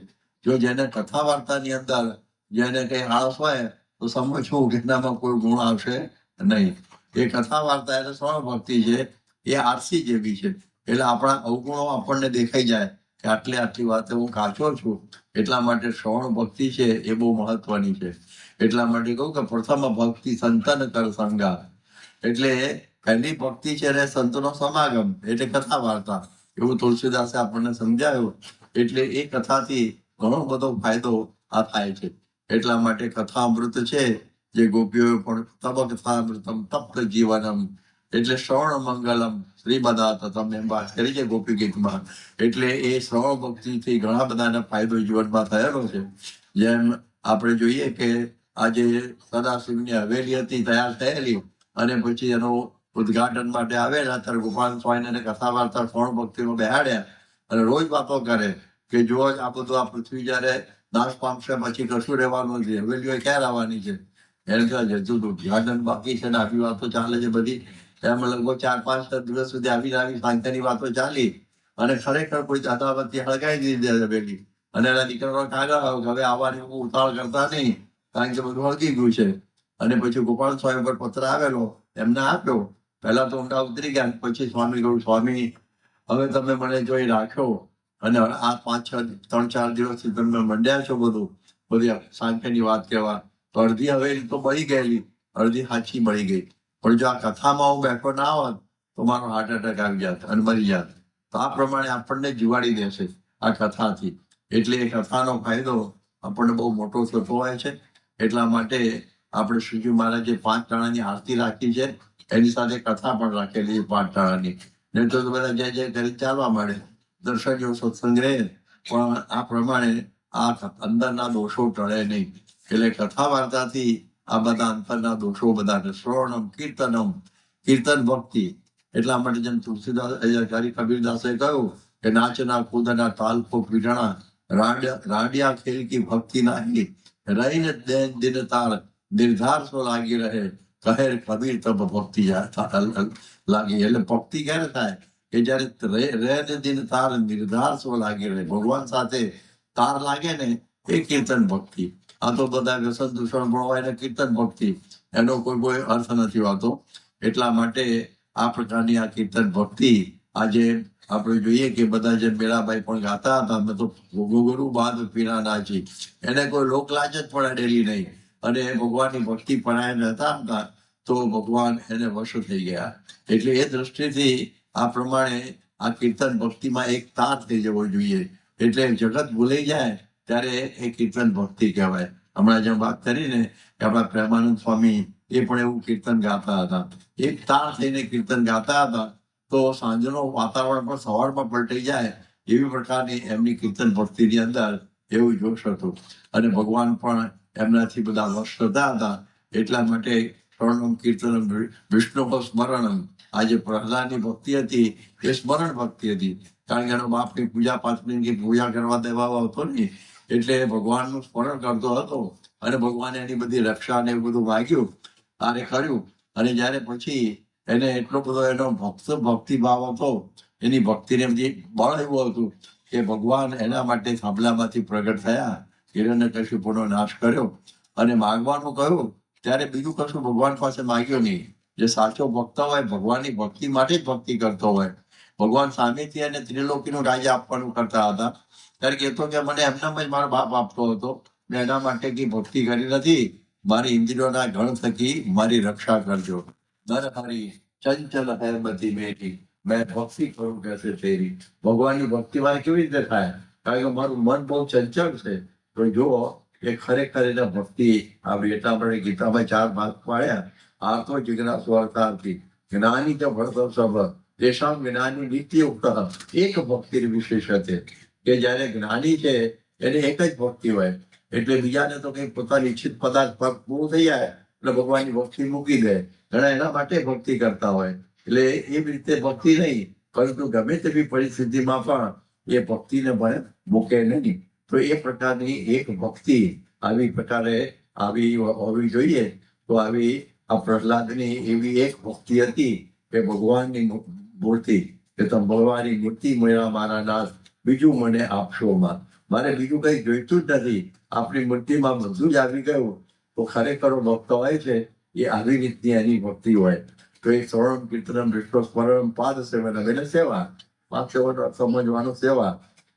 જો જેને કથા વાર્તાની અંદર જેને કઈ આળસ હોય તો સમજવું કે એનામાં કોઈ ગુણ આવશે નહીં. એ કથા વાર્તા એટલે શ્રવણ ભક્તિ છે, એ આરસી જેવી છે. એટલે આપણા અવગુણો આપણને દેખાઈ જાય કે આટલી વાતે હું કાચો છું. એટલા માટે શ્રવણ ભક્તિ છે એ બહુ મહત્વની છે. એટલા માટે કહું કે પ્રથમ ભક્તિ સંતન કર સંગા. એટલે પહેલી ભક્તિ છે ને સંતનો સમાગમ, એટલે કથા વાર્તા, એવું તુલસીદાસે આપણને સમજાવ્યું. એટલે એ કથાથી ઘણો બધો ફાયદો આ થાય છે. એટલા માટે કથા અમૃત છે જે ગોપીઓ પણ તબ કથા અમૃતમ તપ્ત જીવનમ, એટલે શ્રવણ મંગલમ શ્રીમદાત તમે વાત કરી છે ગોપી ગીતમાં. એટલે એ શ્રવણ ભક્તિથી ઘણા બધાને ફાયદો જીવનમાં થયેલો છે. જેમ આપણે જોઈએ કે આજે સદાશિવની હવેલી હતી તૈયાર થયેલી, અને પછી એનું ઉદઘાટન માટે આવેલા ત્યારે ગોપાલ સ્વામીને કથા વાર્તા શ્રવણ ભક્તિમાં બેહાડ્યા અને રોજ વાતો કરે કે જો આ બધું આ પૃથ્વી જયારે નાશ પામશે પછી કશું રહેવાનું નથી, હવેલીઓ ક્યાં આવવાની છે. એને હજુ ઉદઘાટન બાકી છે ને આવી વાતો ચાલે છે બધી. એમ લગભગ 4-5 દિવસ સુધી આવી શાંતિની વાતો ચાલી અને ખરેખર કોઈ દાદાવતી હળગાઈ દીધી હવેલી. અને એના દીકરાનો કાગળ આવ્યો કે હવે આવવાની ઉતાવળ કરતા નહીં, કારણ કે બધું હળગી ગયું છે. અને પછી ગોપાલ સ્વામી પર પત્ર આવેલો, એમને આપ્યો. પહેલા તો ઊંડા ઉતરી ગયા, પછી સ્વામી કહ્યું સ્વામી હવે તમે મને જોઈ રાખ્યો અને આ 3-4 દિવસથી તમે મંડ્યા છો બધી સાંખ્યની વાત કહેવા, તો અડધી હવેલી તો બળી ગયેલી, અડધી સાચી મળી ગઈ. પણ જો આ કથામાં હું બેઠો ના હોત તો મારો હાર્ટ એટેક આવી જાત અને મરી જાત. તો આ પ્રમાણે આપણને જીવાડી દેશે આ કથાથી. એટલે એ કથાનો ફાયદો આપણને બહુ મોટો થતો હોય છે. એટલા માટે આપણે શ્રીજી મહારાજે 5 ટાણાની આરતી રાખી છે, એની સાથે કથા પણ રાખેલી 5 ટાણાની. નહીં તો બધા જે કરી ચાલવા માંડે, દર્શન જેવો સત્સંગ રહે, પણ આ પ્રમાણે આ અંદરના દોષો ટળે નહીં. એટલે કથા વાર્તાથી આ બધા અંતરના દોષો બધા શ્રવણમ કીર્તનમ, કીર્તન ભક્તિ. એટલા માટે જેમ તુલસીદાસ કબીરદાસે કહ્યું કે નાચના કૂદના તાલ કો પીટણા રાડિયા ખેલ કી ભક્તિ નાહી રહીને દિન તાર નિર્ધાર સો લાગી રહે કહે કબીર તબ ભક્તિ લાગી. એટલે ભક્તિ ક્યારે થાય કે જયારે રે ને દિન તાર નિર્ધાર સો લાગી રહે, ભગવાન સાથે તાર લાગે ને એ કીર્તન ભક્તિ. આ તો બધા વ્યસન દૂષણ ભણવાય ને કીર્તન ભક્તિ, એનો કોઈ અર્થ નથી હોતો. એટલા માટે આ પ્રકારની આ કીર્તન ભક્તિ આજે આપણે જોઈએ કે બધા જે મેળાભાઈ પણ ગાતા હતા, અમે તો ગુરુ બાદ પીના નાચી, એને કોઈ લોકલાજ જ પડાડેલી નહીં, અને ભગવાનની ભક્તિ પરાયણ હતા તો ભગવાન એને વશ થઈ ગયા. એટલે એ દ્રષ્ટિથી આ પ્રમાણે આ કીર્તન ભક્તિમાં એક તાર થઈ જવો જોઈએ. એટલે જગત ભૂલાઈ જાય ત્યારે એ કીર્તન ભક્તિ કહેવાય. હમણાં જેમ વાત કરીને કે આપણા પ્રેમાનંદ સ્વામી એ પણ એવું કીર્તન ગાતા હતા, એક તાર થઈને કીર્તન ગાતા હતા, તો સાંજનો વાતાવરણ પણ સવારમાં પલટાઈ જાય એવી પ્રકારની એમની કીર્તન ભક્તિની અંદર એવું જોશ હતું. અને ભગવાન પણ એમનાથી બધા વશ થતા હતા. એટલા માટે શ્રવણમ કીર્તનમ વિષ્ણુ સ્મરણમ, આ જે પ્રહલાદની ભક્તિ હતી એ સ્મરણ ભક્તિ હતી. કારણ કે એનો બાપની પૂજા પાઠની પૂજા કરવા દેવા આવતો નહીં, એટલે ભગવાનનું સ્મરણ કરતો હતો અને ભગવાને એની બધી રક્ષા ને એવું બધું માગ્યું અને કર્યું. અને જયારે પછી એને એટલો બધો એનો ભક્તિ ભાવ હતો, એની ભક્તિને બધી બળ એવું હતું કે ભગવાન એના માટે થાંભલામાંથી પ્રગટ થયા, હિરણ્યકશિપુનો નાશ કર્યો અને માગવાનું કહ્યું ત્યારે બીજું કશું ભગવાન પાસે માગ્યો નહીં. જે સાચો ભક્ત હોય ભગવાનની ભક્તિ માટે જ ભક્તિ કરતો હોય. ભગવાન સામેથી એને ત્રિલોકીનું રાજ્ય આપવાનું કરતા હતા, ત્યારે કહેતો કે મને એમનામાં જ મારો બાપ આપતો હતો, મેં એના માટે કઈ ભક્તિ કરી નથી, મારી ઇન્દ્રિયોના ગણ થકી મારી રક્ષા કરજો. નરહરી ચંચલ હૈ મતિ મેરી, મેં ભક્તિ કરું કેસે તેરી. ભગવાનની ભક્તિ મારે કેવી રીતે થાય? કારણ કે મારું મન બહુ ચંચળ છે. તો જો એ ખરેખર એને ભક્તિ આવી. એટલા આપણે ગીતામાં 4 ભાગ પાડ્યા. આર્થો જિજ્ઞાસુ અર્થાર્થી જ્ઞાની ચ ભરતો સભ તેષામ જ્ઞાની નિત્યુક્ત. એક ભક્તિ વિશેષ છે કે જયારે જ્ઞાની છે એને એક જ ભક્તિ હોય, એટલે બીજાને તો કઈ પોતાની ઈચ્છિત પદાર્થ પૂરું થઈ જાય એટલે ભગવાનની ભક્તિ મૂકી દે. ઘણા એના માટે ભક્તિ કરતા હોય. એટલે એવી રીતે ભક્તિ નહીં, પરંતુ ગમે તેવી પરિસ્થિતિમાં પણ એ ભક્તિને પણ મૂકે નહીં. તો એ પ્રકારની એક ભક્તિ આવી પ્રકારે આવી હોવી જોઈએ. તો આવી આ પ્રહલાદની એવી એક ભક્તિ હતી કે ભગવાનની મૂર્તિ, કે તમે ભગવાનની મૂર્તિ મળ્યા મારા નાથ, બીજું મને આપશો માં, મારે બીજું કઈ જોઈતું જ નથી, આપણી મૂર્તિમાં બધું જ આવી ગયું. તો ખરેખર ભક્ત હોય છે એ આવી રીતની એની ભક્તિ હોય. તો એ શ્રવણમ કીર્તનમ વિષ્ણુ સ્મરણમ પાદ સેવનમ, એટલે સેવા, પાદ સેવન સમજવાનું સેવા.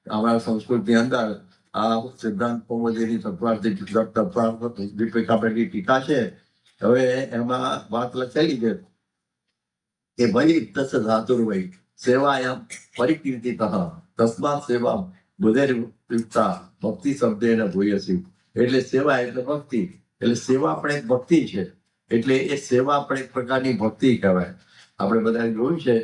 અમારા સંસ્કૃતિની અંદર આ સિદ્ધાંત કૌમુદીની તત્વાર્થી દીપિકાપેટી ટીકા છે. હવે એમાં વાત લખેલી છે કે ભાઈ તસ ધાતુર્વૈ સેવાયામ પરિકીર્તિતઃ તસ્માત સેવા બુધેર્યુક્તા ભક્તિ શબ્દેન ભૂયસી. એટલે સેવા એટલે ભક્તિ, એટલે સેવા પણ એક ભક્તિ છે. એટલે એ સેવા પણ એક પ્રકારની ભક્તિ કહેવાય. આપણે બધા જોયું છે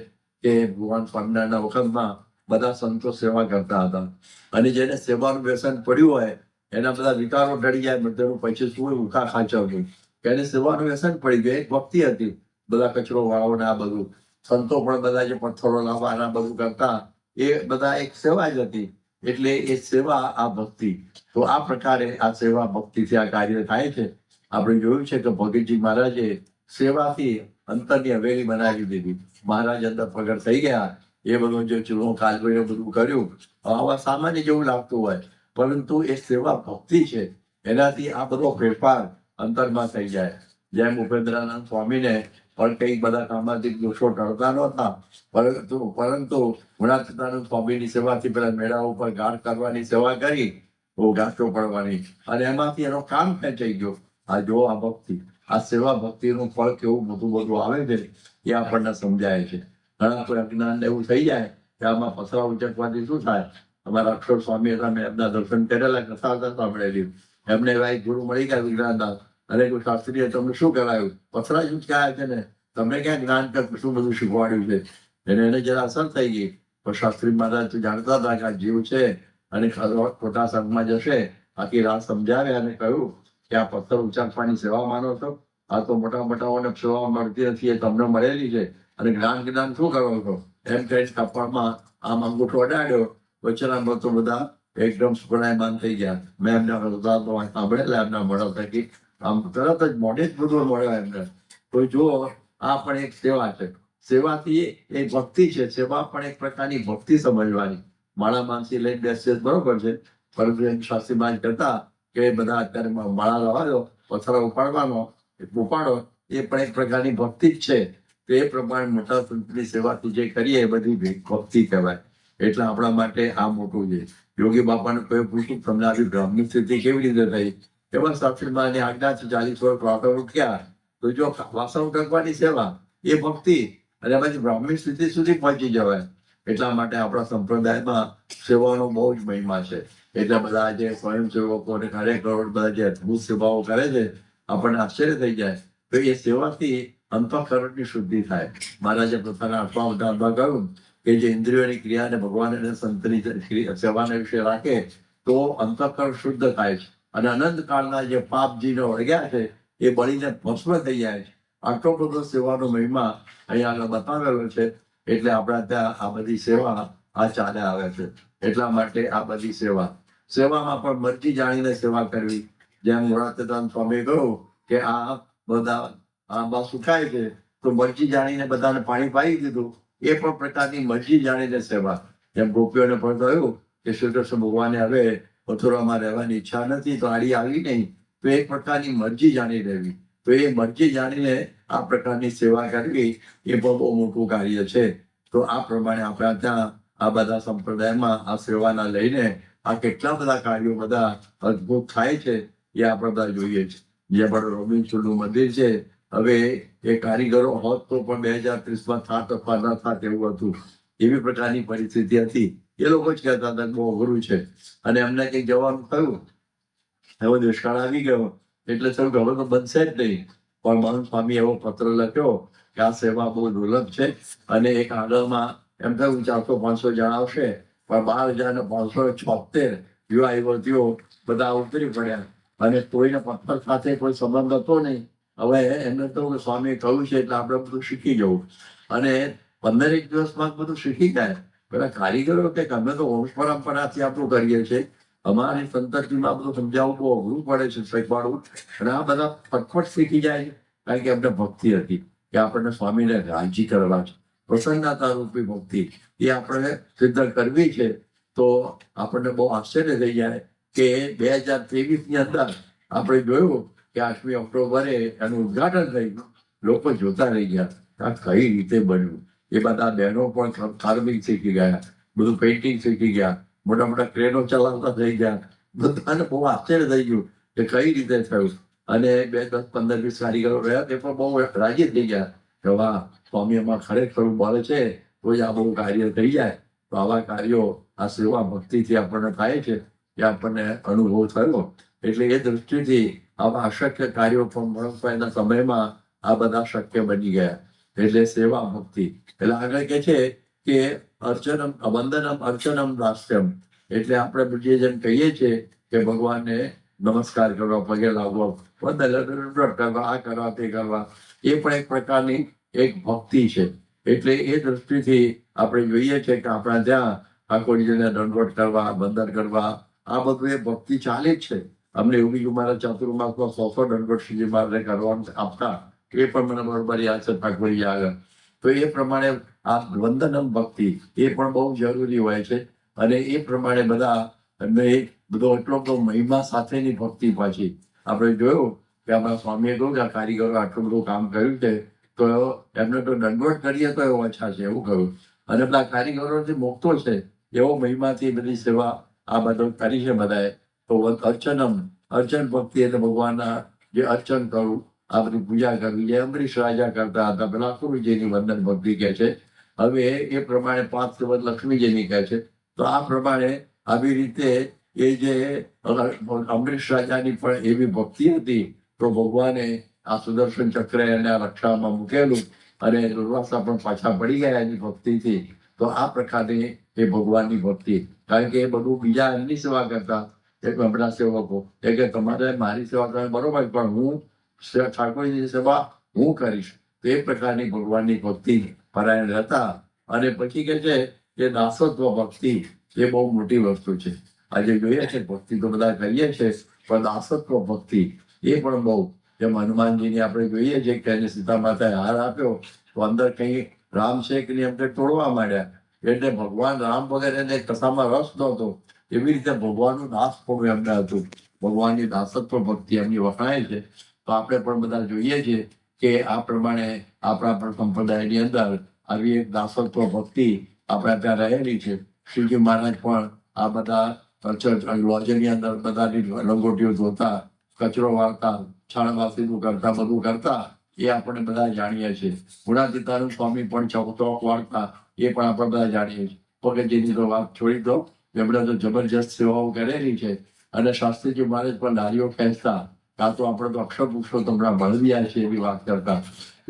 કે ભગવાન સ્વામિનારાયણના વખતમાં બધા સંતો સેવા કરતા હતા, અને જેને સેવાનું વ્યસન પડ્યું હોય એના બધા વિકારો ઢળી જાય, બધાનું પછી શું ઉખા ખાચવતું, એને સેવાનું વ્યસન પડી ગયું. એક ભક્તિ હતી, બધા કચરો વાળો ને આ બધું, સંતો પણ બધા જે પથ્થરો લાવવાના બધું કરતા, એ બધા એક સેવા જ હતી. એટલે એ સેવા આ ભક્તિ. તો આ પ્રકારે આ સેવા ભક્તિથી આ કાર્ય થાય છે. આપણે જોયું છે કે ભગતજી મહારાજે સેવાથી અંતરની હવેલી બનાવી દીધી. મહારાજ અંદર પ્રગટ થઈ ગયા, એ બધું જે ચૂલો કાલભાઈ બધું કર્યું, આવા સામાન્ય જેવું લાગતું હોય, પરંતુ એ સેવા ભક્તિ છે. એનાથી આ બધો ફેરફાર અંતરમાં થઈ જાય. જેમ ઉપેન્દ્રાનંદ સ્વામીને પણ કઈ બધા સામાજિક દોષો ટળતા નહોતા, પરંતુ ગુણાતીતાનંદ સ્વામીની સેવાથી પેલા મેળા ઉપર ગાઢ કરવાની સેવા કરી, ગાંઠો પડવાની, અને એમાંથી એનો કામ ખેંચાઈ ગયો. આ જો આ ભક્તિ, આ સેવા ભક્તિનું ફળ કેવું બધું આવે છે એ આપણને સમજાય છે. ઘણા કોઈ અજ્ઞાન એવું થઈ જાય કે આમાં પથરા ઉચકવાથી શું થાય. અમારા અક્ષર સ્વામી હતા, મેં એમના દર્શન કરેલા, કથા સાંભળેલી. એમને એવા એક ગુરુ મળી ગયા વિજ્ઞાનદાસ, અને કોઈ શાસ્ત્રીએ તમને શું કરાયું? પથરા જ ઉચકાયા છે ને, તમને ક્યાં જ્ઞાન કે શું બધું શીખવાડ્યું છે? એને જરા અસર થઈ ગઈ. પણ શાસ્ત્રી મહારાજ તો જાણતા હતા કે આ જીવ છે અને ખોટા સંઘમાં જશે. આખી રાત સમજાવ્યા અને કહ્યું કે આ પથ્થર ઉચાકવાની સેવા માનો છો? આ તો મોટા મોટાઓને સેવા મળતી નથી, એ તમને મળેલી છે, અને જ્ઞાન શું કરો છો? એમ કઈ કપાળમાં આમ અંગૂઠો અડાડ્યો. વચનામાં તો બધા એકદમ સુગણાયમાન થઈ ગયા. મેં એમના સાંભળેલા, એમના મળો થકી આમ તરત જ મોઢે જ બધું મળ્યો એમને. તો જુઓ, આ પણ એક સેવા છે. સેવાથી એ ભક્તિ છે. સેવા પણ એક પ્રકારની ભક્તિ સમજવાની. માળા માનસી લઈને બેસે બરોબર છે, પરંતુ એમ શાસ્ત્રીમાં કહેતા કે બધા અત્યારે માળા લવાયો, પથ્થર ઉપાડવાનો, ઉપાડો, એ પણ એક પ્રકારની ભક્તિ જ છે. તો એ પ્રમાણે મોટા સંતની સેવાથી જે કરીએ એ બધી ભક્તિ કહેવાય. એટલે આપણા માટે આ મોટું છે. યોગી બાપાને કોઈ પૂછ્યું તમને આવી બ્રાહ્મણી સ્થિતિ કેવી રીતે થઈ? એવા શાસ્ત્રીમાં એની આજ્ઞાથી 40 વર્ષ વાતો ઉઠ્યા. તો જો વાસણ કરવાની સેવા એ ભક્તિ, અને પછી બ્રાહ્મણી સ્થિતિ સુધી પહોંચી જવાય. એટલા માટે આપણા સંપ્રદાયમાં સેવાનો બહુ જ મહિમા છે. એટલે બધા જે સ્વયંસેવકો અને કાર્યકરો બધા જે અદભુત સેવાઓ કરે છે, આપણને આશ્ચર્ય થઈ જાય. તો એ સેવાથી અંતઃકરણની શુદ્ધિ થાય. મહારાજે પોતાના 8મા અધ્યાયમાં કહ્યું કે જે ઇન્દ્રિયોની ક્રિયા અને ભગવાન અને સંતની સેવાના વિશે રાખે તો અંતઃકરણ શુદ્ધ થાય છે, અને અનંત કાળના જે પાપજીનો વળગ્યા છે એ બળીને ભસ્મ થઈ જાય છે. આટલો બધો સેવાનો મહિમા અહીંયા આગળ બતાવેલો છે. એટલે આપણા ત્યાં આ બધી સેવા આ ચાલે આવે છે. એટલા માટે આ બધી સેવામાં પણ મરજી જાણીને સેવા કરવી. જેમ મુરારદાસ સ્વામી કહ્યું કે આ બધા આંબા સુકાય છે, તો મરજી જાણીને બધાને પાણી પાઈ દીધું. એ પણ પ્રકારની મરજી જાણીને સેવા. જેમ ગોપીઓને પણ કહ્યું કે શ્રી કૃષ્ણ ભગવાને હવે મથુરામાં રહેવાની ઈચ્છા નથી, તો આડી આવી નહીં, તો એક પ્રકારની મરજી જાણી રહેવી. તો એ મરજી જાણીને આ પ્રકારની સેવા કરવી એ પણ બહુ મોટું કાર્ય છે. તો આ પ્રમાણે આપણા ત્યાં આ બધા સંપ્રદાયમાં આ સેવાના લઈને આ કેટલા બધા કાર્યો બધા અદભુત થાય છે એ આપણે બધા જોઈએ છે. જે પણ રોબિન્સનનું મંદિર છે, હવે એ કારીગરો હોત તો પણ 2030માં થાત અથવા ન થાત એવું હતું. એવી પ્રકારની પરિસ્થિતિ હતી. એ લોકો જ કહેતા હતા બહુ અઘરું છે, અને એમને કંઈક જવાનું થયું, એવો દુષ્કાળ આવી ગયો, એટલે થયું કે હવે તો બનશે જ નહીં. પણ મહંત સ્વામી એવો પત્ર લખ્યો કે આ સેવા બહુ દુર્લભ છે, અને એક આગળમાં એમ થયું 400-500 જણ આવશે, પણ 12,576 યુવા યુવતીઓ બધા ઉતરી પડ્યા, અને કોઈને પથ્થર સાથે કોઈ સંબંધ હતો નહીં. હવે એમને તો સ્વામીએ કહ્યું છે એટલે આપણે બધું શીખી જવું, અને 15 દિવસમાં બધું શીખી જાય. પેલા કારીગરો કે અમે તો વંશ પરંપરાથી આપણું કરીએ છીએ, અમારી સંતતિમાં બધું સમજાવવું બહુ અઘરું પડે છે શીખવાડવું, અને આ બધા ફટફટ શીખી જાય, કારણ કે એમને ભક્તિ હતી કે આપણને સ્વામીને રાજી કરવા છે. પ્રસન્નતા રૂપી ભક્તિ એ આપણે સિદ્ધ કરવી છે. તો આપણને બહુ આશ્ચર્ય થઈ જાય કે 2023ની અંદર આપણે જોયું કે 8મી ઓક્ટોબરે એનું ઉદઘાટન થયું. લોકો જોતા રહી ગયા આ કઈ રીતે બન્યું. એ બધા બહેનો પણ કાર્વિંગ શીખી ગયા, બધું પેઇન્ટિંગ શીખી ગયા, મોટા મોટા ક્રેનો ચલાવતા થઈ ગયા. બધાને બહુ આશ્ચર્ય થઈ ગયું કે કઈ રીતે થયું. અને 2, 10, 15, 20 કારીગરો રહ્યા તે પણ બહુ રાજી થઈ ગયા કે વાહ, સ્વામી એમાં ખરેખર બોલે છે, તો જ આ બહુ કાર્ય થઈ જાય. તો આવા કાર્યો આ સેવા ભક્તિથી આપણને થાય છે એ આપણને અનુભવ થયો. એટલે એ દૃષ્ટિથી આવા અશક્ય કાર્યો પણ મનસ્વાના સમયમાં આ બધા શક્ય બની ગયા. એટલે સેવા ભક્તિ. એટલે આગળ કે છે કે અર્ચનમ વંદનમ અર્ચનમ દાસ્યમ. એટલે આપણે જે જેમ કહીએ છીએ કે ભગવાનને નમસ્કાર કરવા, પગે લાગવા, વંદન કરવા, આ કરવા, તે કરવા, એ પણ એક પ્રકારની એક ભક્તિ છે. એટલે એ દૃષ્ટિથી આપણે જોઈએ છે કે આપણા ત્યાં ઠાકોરજીને દંડવત કરવા, વંદન કરવા, આ બધું એ ભક્તિ ચાલે જ છે. અમને એવું બીજું મારા ચાતુર્માસમાં 100 દંડવત શ્રીજી મહારાજને કરવાનું આપતા, એ પણ મને બરોબર યાદ છે ઠાકોરજી આગળ. તો એ પ્રમાણે આ વંદનમ ભક્તિ એ પણ બહુ જરૂરી હોય છે, અને એ પ્રમાણે બધા એમને બધો એટલો બધો મહિમા સાથેની ભક્તિ પાછી. આપણે જોયું કે આપણા સ્વામીએ કહ્યું કે આ કારીગરો આટલું બધું કામ કર્યું છે, તો એમને તો દંડવત કરીએ તો એ ઓછા છે એવું કહ્યું. અને પેલા કારીગરો જે મુક્તો છે એવો મહિમાથી બધી સેવા આ બધું કરી છે બધાએ. તો અર્ચન ભક્તિ એટલે ભગવાનના જે અર્ચન કરવું, આ બધી પૂજા કરવી, જે અંબરીશ રાજા કરતા હતા, પેલા ગુરુજીની વંદન ભક્તિ કહે છે. હવે એ પ્રમાણે 5 દિવસ લક્ષ્મીજીની કહે છે. તો આ પ્રમાણે આવી રીતે એ જે અંબરીશ રાજાની પણ એવી ભક્તિ હતી, તો ભગવાને આ સુદર્શન ચક્ર એને રક્ષામાં મૂકેલું, અને દુર્વાસા પણ પાછા પડી ગયા એની ભક્તિથી. તો આ પ્રકારની એ ભગવાનની ભક્તિ. કારણ કે એ બધું બીજા એમની સેવા કરતા, એક આપણા સેવકો એ કે તમારે મારી સેવા તમે બરોબર, પણ હું ઠાકોરજીની સેવા હું કરીશ. તો એ પ્રકારની ભગવાનની ભક્તિ પરાયણ હતા. અને પછી કે છે કે દાસત્વ ભક્તિ એ બહુ મોટી વસ્તુ છે. આજે જોઈએ છે ભક્તિ તો બધા કરીએ છીએ, પણ દાસત્વ ભક્તિ એ પણ બહુ. જેમ હનુમાનજીની આપણે જોઈએ છીએ કે એને સીતા માતાએ હાર આપ્યો, તો અંદર કંઈ રામશેખની એમને તોડવા માંડ્યા. એટલે ભગવાન રામ વગર એને કથામાં રસ નહોતો. એવી રીતે ભગવાનનું દાસ પણ એમને હતું. ભગવાનની દાસત્વ ભક્તિ એમની વખણાય છે. તો આપણે પણ બધા જોઈએ છીએ કે આ પ્રમાણે આપણા પણ સંપ્રદાયની અંદર આવી એક દાસત્વ ભક્તિ આપણા ત્યાં રહેલી છે. શ્રીજી મહારાજ પણ આ બધા લોજની અંદર બધાની લંગોટીઓ ધોતા, કચરો વાળતા, છાણવાસીનું કરતા, બધું કરતા, એ આપણે બધા જાણીએ છીએ. ગુણાતીતાનંદ સ્વામી પણ ચોક વાળતા, એ પણ આપણે બધા જાણીએ છીએ. પગજીની તો વાત છોડી દો, એમણે તો જબરજસ્ત સેવાઓ કરેલી છે. અને શાસ્ત્રીજી મહારાજ પણ નારીઓ ખેંચતા, કાં તો આપણે તો અક્ષર પુરુષોત્તમના ભળવ્યા છે એવી વાત કરતા.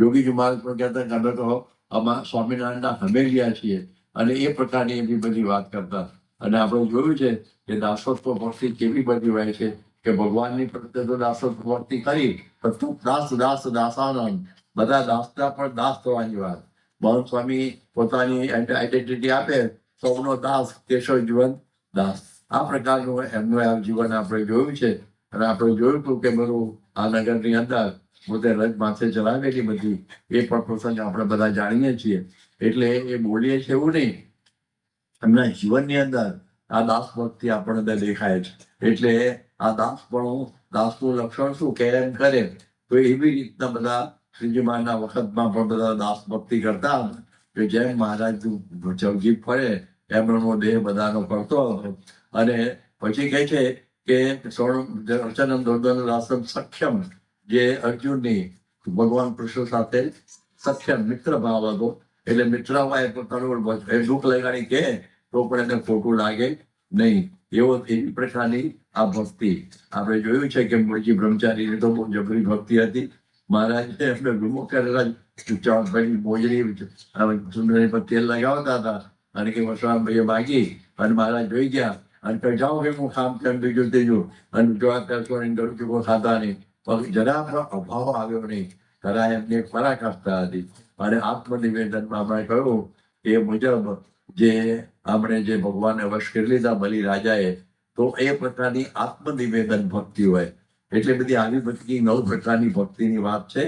યોગીજી મહારાજ પણ કહેતા કે અમે તો આમાં સ્વામિનારાયણના હમેલિયા છીએ, અને એ પ્રકારની એવી બધી વાત કરતા. અને આપણે જોયું છે કે દાસત્વ ભક્તિ કેવી બધી હોય છે કે ભગવાનની પ્રત્યે તો દાસત્વ ભક્તિ કરી, પણ દાસ દાસ દાસાનંદ, બધા દાસના પણ દાસ થવાની વાત. મહંત સ્વામી પોતાની આઈડેન્ટિટી આપે, સૌનો દાસ, કેશવ જીવન દાસ. આ પ્રકારનું એમનું જીવન આપણે જોયું છે. અને આપણે જોયું હતું કે બધું આ નગરની અંદર પોતે રજ માથે ચલાવેલી બધી એ પણ પ્રસંગ આપણે બધા જાણીએ છીએ. એટલે એ બોલીએ છીએ એવું નહીં, એમના જીવનની અંદર આ દાસ ભક્તિ આપણને દેખાય છે. એટલે આ દાસપણું, દાસનું લક્ષણ શું કે એમ કરે તો એવી રીતના બધા શ્રીજી મહારાજના વખતમાં પણ બધા દાસ ભક્તિ કરતા કે જેમ મહારાજ જીભ ફરે એમનો દેહ બધાનો કરતો હતો. અને પછી કહે છે કે અર્ચનમ દોર્દન દાસમ સખ્યમ, જે અર્જુનની ભગવાન કૃષ્ણ સાથે સખ્યમ મિત્ર ભાવ હતો. એટલે મિત્રભાવે પોતાનું દુઃખ લગાડી કે તો પણ એને ખોટું લાગે નહીં, એવી પ્રકારની આ ભક્તિ આપણે જોયું છે. કે મૂળજી બ્રહ્મચારીની તો બહુ જબરી ભક્તિ હતી. મહારાજે એમને વિમુખ કરેલા મોજડી સુંદરી પર તેલ લગાવતા હતા, અને કે વસરામભાઈએ માગી, અને મહારાજ જોઈ ગયા અને કહે જાઓ કે હું ખામ તેમ બીજું ત્રીજું, અને જોવા ત્યાં ગળું ચૂકો ખાતા નહીં. પણ જરા પણ અભાવ આવ્યો નહીં. જરા એમની પરાકાષ્ઠા હતી. અને આત્મનિવેદનમાં આપણે કહ્યું એ મુજબ જે આપણે જે ભગવાનને વશ કરી લીધા બલિ રાજાએ, તો એ પ્રકારની આત્મનિવેદન ભક્તિ હોય. એટલે બધી આવી બધી 9 પ્રકારની ભક્તિની વાત છે.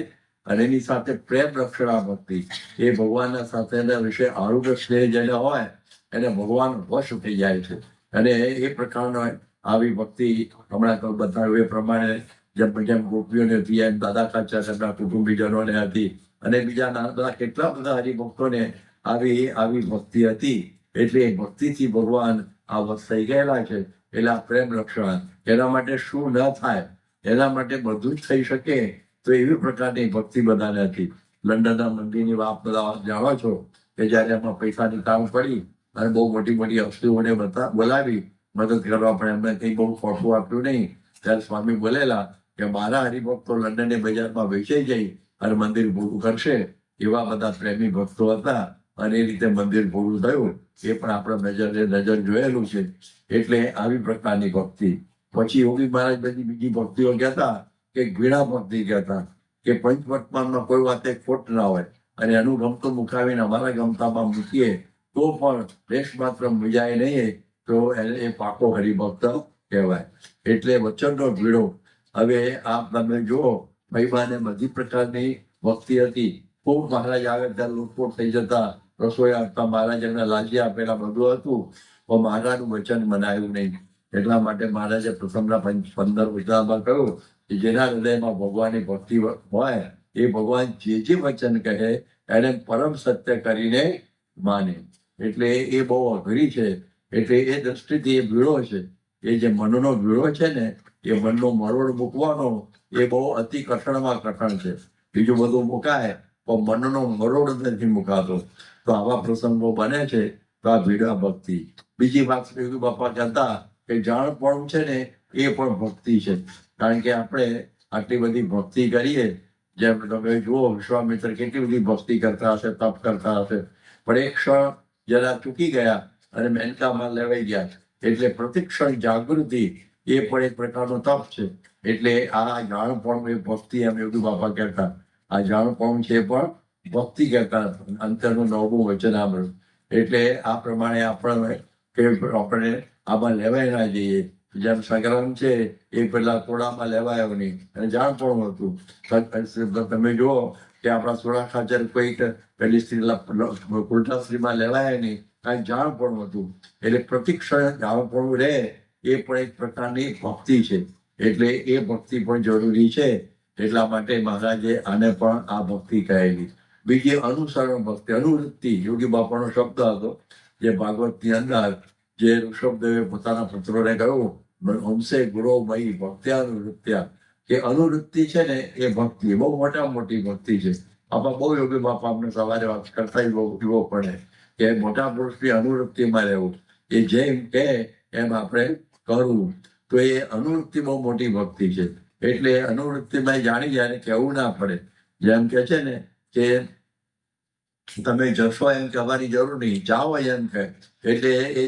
અને એની સાથે પ્રેમ રક્ષણા ભક્તિ, એ ભગવાનના સાથેના વિશે આરોગ્ય સ્નેહ જેને હોય એને ભગવાન વશ થઈ જાય છે. અને એ પ્રકારનો આવી ભક્તિ હમણાં બતાવ્યું એ પ્રમાણે જેમ જેમ ગોપીઓને હતી એમ દાદા ખાચર એમના કુટુંબીજનોને હતી, અને બીજા નાના બધા કેટલા બધા હરિભક્તોને આવી ભક્તિ હતી. એટલે એ ભક્તિથી ભગવાન આ વસ્ત થઈ ગયેલા છે. એટલે આ પ્રેમ રક્ષણ, એના માટે શું ન થાય, એના માટે બધું જ થઈ શકે, તો એવી પ્રકારની ભક્તિ બધાને હતી. લંડનના મંદિરની વાત બધા જાણો છો કે જયારે એમાં પૈસાની કામ પડી અને બહુ મોટી મોટી હસ્તીઓને બોલાવી મદદ કરવા, પણ એમને કંઈ બહુ ખોટું આપ્યું નહીં. ત્યારે સ્વામી બોલેલા કે મારા હરિભક્તો લંડનની બજારમાં વેચાઈ જઈ અને મંદિર પૂરું કરશે, એવા બધા પ્રેમી ભક્તો હતા. અને એ રીતે મંદિર પૂરું થયું. એ પણ આપણે નજર જોયેલું છે. એટલે આવી પ્રકારની ભક્તિ. પછી યોગી મહારાજ બધી બીજી ભક્તિઓ કહેતા કે ગીણા ભક્તિ કહેતા, કે પંચવર્તમાનમાં કોઈ વાતે ખોટ ના હોય, અને એનું ગમતું મુકાવીને અમારા ગમતામાં મૂકીએ તો પણ દેશ માત્ર મૂજાય નહીં, તો એને એ પાકો હરિભક્ત કહેવાય. એટલે વચનનો ભીડો. હવે આપ તમે જુઓ, મહિમાને બધી પ્રકારની ભક્તિ હતી. ખૂબ મહારાજ આવે ત્યાં લૂંટફોટ થઈ જતા, રસોઈ આપતા, મહારાજ એમને લાજી આપેલા બધું હતું, પણ મહારાજનું વચન મનાયું નહીં. એટલા માટે મહારાજે પ્રથમના 15 વચનામાં કહ્યું કે જેના હૃદયમાં ભગવાનની ભક્તિ હોય એ ભગવાન જે વચન કહે એને પરમ સત્ય કરીને માને. એટલે એ બહુ અઘરી છે. એટલે એ દ્રષ્ટિથી એ ભીડો છે. એ જે મનનો ભીડો છે ને, એ મનનો મરોડ મૂકવાનો એ બહુ અતિ કઠણમાં કઠણ છે. બીજું બધું મુકાય પણ મનનો મરોડ નથી મુકાતો. તો આવા પ્રસંગો બને છે. તો આ ભીડા ભક્તિ. બીજી વાત શ્રી બાપા કહેતા કે જાણપણું છે ને એ પણ ભક્તિ છે. કારણ કે આપણે આટલી બધી ભક્તિ કરીએ, જેમ તમે જુઓ વિશ્વામિત્ર કેટલી બધી ભક્તિ કરતા હશે, તપ કરતા હશે, પણ એક ક્ષણ જરા ચૂકી ગયા અને મેનકામાં લેવાઈ ગયા. એટલે પ્રતિક્ષણ જાગૃતિ એ પણ એક પ્રકારનો તપ છે. એટલે આ જાણપણું એ ભક્તિ એમ યોગી બાપા કહેતા. આ જાણપણું છે પણ ભક્તિ કહેતા. અંતરનું 9મું વચનામૃત. એટલે આ પ્રમાણે આપણે આમાં લેવાય ના જઈએ. જેમ સંક્રાંત છે એ પેલા સોડામાં લેવાયો નહીં અને જાણપણ હતું. તમે જુઓ કે આપણા સોડા ખાચર કોઈક પેલી સ્ત્રી ઉલટા સ્ત્રીમાં લેવાય નહીં, કાંઈ જાણપણ હતું. એટલે પ્રતિક્ષણ જાણપણું રહે એ પણ એક પ્રકારની ભક્તિ છે. એટલે એ ભક્તિ પણ જરૂરી છે. એટલા માટે મહારાજે આને પણ આ ભક્તિ કહેલી. બીજી અનુસરણ ભક્તિ, અનુવૃત્તિ યોગી બાપાનો શબ્દ હતો, જે ભાગવતની અંદર જે ઋષભદેવે પોતાના પુત્રોને કહ્યું, હંસે ગુરો મયી ભક્ત્યાનુવૃત્ત્યા, કે અનુવૃત્તિ છે ને એ ભક્તિ બહુ મોટી ભક્તિ છે. આપણા બહુ યોગી બાપા અમને સવારે વાત કરતા એવો પડે કે મોટા પુરુષની અનુવૃત્તિમાં રહેવું, એ જેમ કે એમ આપણે કરવું. તો એ અનુવૃત્તિ બહુ મોટી ભક્તિ છે. એટલે અનુવૃત્તિમાં જાણી જાય કહેવું ના પડે. જેમ કે છે ને કે તમે જશો એમ કહેવાની જરૂર નહીં, જાઓ એમ કહે. એટલે એ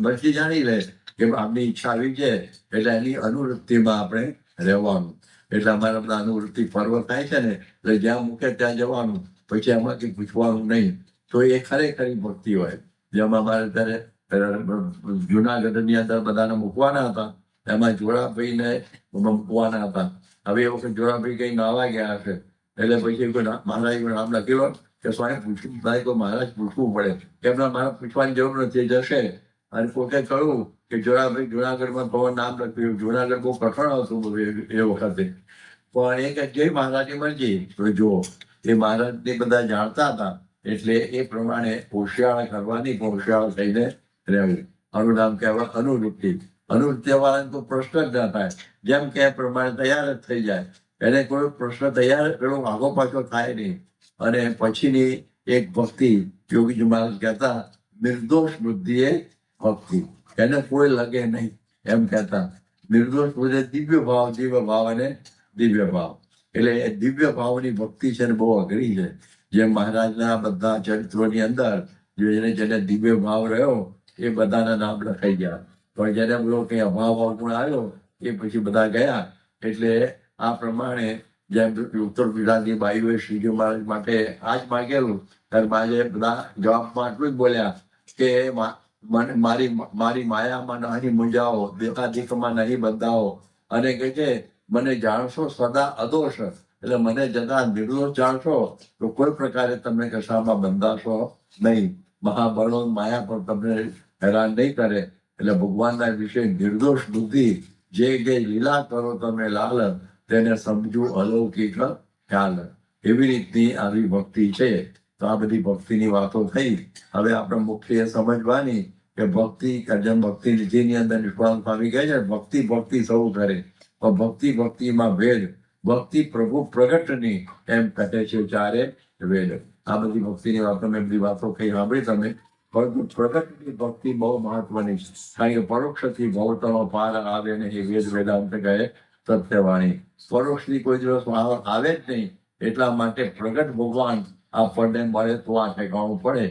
મરજી જાણી લે કે આપની ઈચ્છા આવી છે, એટલે એની અનુવૃત્તિમાં આપણે રહેવાનું. એટલે અમારા બધા અનુવૃત્તિ પર્વ થાય છે ને, એટલે જ્યાં મૂકે ત્યાં જવાનું, પછી એમાંથી પૂછવાનું નહીં. તો એ ખરેખરી ભક્તિ હોય. જેમ અમારે ત્યારે જુનાગઢની અંદર બધાને મૂકવાના હતા, એમાં જોડાભાઈને મૂકવાના હતા. હવે એ વખત જોડાભાઈ કઈ નાવા ગયા હશે, એટલે પછી મહારાજ નામ લખી લો કે સ્વામી પૂછવું થાય તો મહારાજ પૂછવું પડે. એમના મારા પૂછવાની જરૂર નથી, જશે. અને પોતે કહ્યું કે જોડાભાઈ જુનાગઢમાં તમારું નામ લખ્યું. જુનાગઢ બહુ કઠણ હતું એ વખતે, પણ એ કે જય મહારાજની મરજી. તો જુઓ એ મહારાજને બધા જાણતા હતા, એટલે એ પ્રમાણે હોશિયાર કરવાની, હોશિયાર થઈને રહેવું. આનું નામ કહેવાય અનુવૃત્તિ. અનુવૃત્તિ વાળાને તો પ્રશ્ન જ ના થાય. જેમ કે એ પ્રમાણે તૈયાર જ થઈ જાય. એને કોઈ પ્રશ્ન તૈયાર પેલો આગો પાછો થાય નહીં. અને પછીની એક ભક્તિ યોગીજી મહારાજ કહેતા, નિર્દોષ બુદ્ધિ એ ભક્તિ, એને કોઈ લગે નહીં એમ કહેતા. નિર્દોષ બુદ્ધિ દિવ્ય ભાવ અને દિવ્ય ભાવ. એટલે એ દિવ્ય ભાવની ભક્તિ છે ને બહુ અઘરી છે. જેમ મહારાજના બધા ચરિત્રોની અંદર જેને દિવ્ય ભાવ રહ્યો એ બધાના નામ લખાઈ ગયા, પણ જેને બોલો કે અભાવ અવગુણ આવ્યો એ પછી બધા ગયા. એટલે આ પ્રમાણે જેમ ઉત્તર ગુજરાતની બાઈઓએ શ્રીજી મહારાજ માટે આ જ માગેલું, ત્યારે મારે બધા જવાબમાં આટલું જ બોલ્યા કે મારી માયામાં નહીં મૂંઝાવો, દેખાદેખમાં નહીં બંધાવો, અને કે છે મને જાણશો સદા અદોષ, એટલે મને જતા નિર્દોષ જાણશો તો કોઈ પ્રકારે તમે કશામાં બંધાશો નહીં. મહાબળો માયા પણ તમને હેરાન નહીં કરે. એટલે ભગવાનના વિશે નિર્દોષ બુદ્ધિ, જે કે લીલા કરો તમે લાલ, તેને સમજવું અલૌકિક ખ્યાલ. એવી રીતની આવી ભક્તિ છે. તો આ બધી ભક્તિની વાતો થઈ. હવે આપણે મુખ્ય સમજવાની કે ભક્તિ, જેમ ભક્તિ નીતિની અંદર નિષ્ણાંત સ્વામી કહે છે, ભક્તિ સૌ કરે, પણ ભક્તિમાં ભેદ. ભક્તિ પ્રભુ પ્રગટની એમ કહે છે ચારે વેદ. આ બધી ભક્તિની વાતો મેં બધી વાતો કહી સાંભળી તમે. પરંતુ પ્રગટની ભક્તિ બહુ મહત્વની છે, કારણ કે પરોક્ષથી ભવતનો પાર આવે ને એ વેદાંત કહે સત્યવાણી. પરોક્ષથી કોઈ દિવસ આવે જ નહીં. એટલા માટે પ્રગટ ભગવાન આપણને મળે તો આ ઠેકાણું પડે.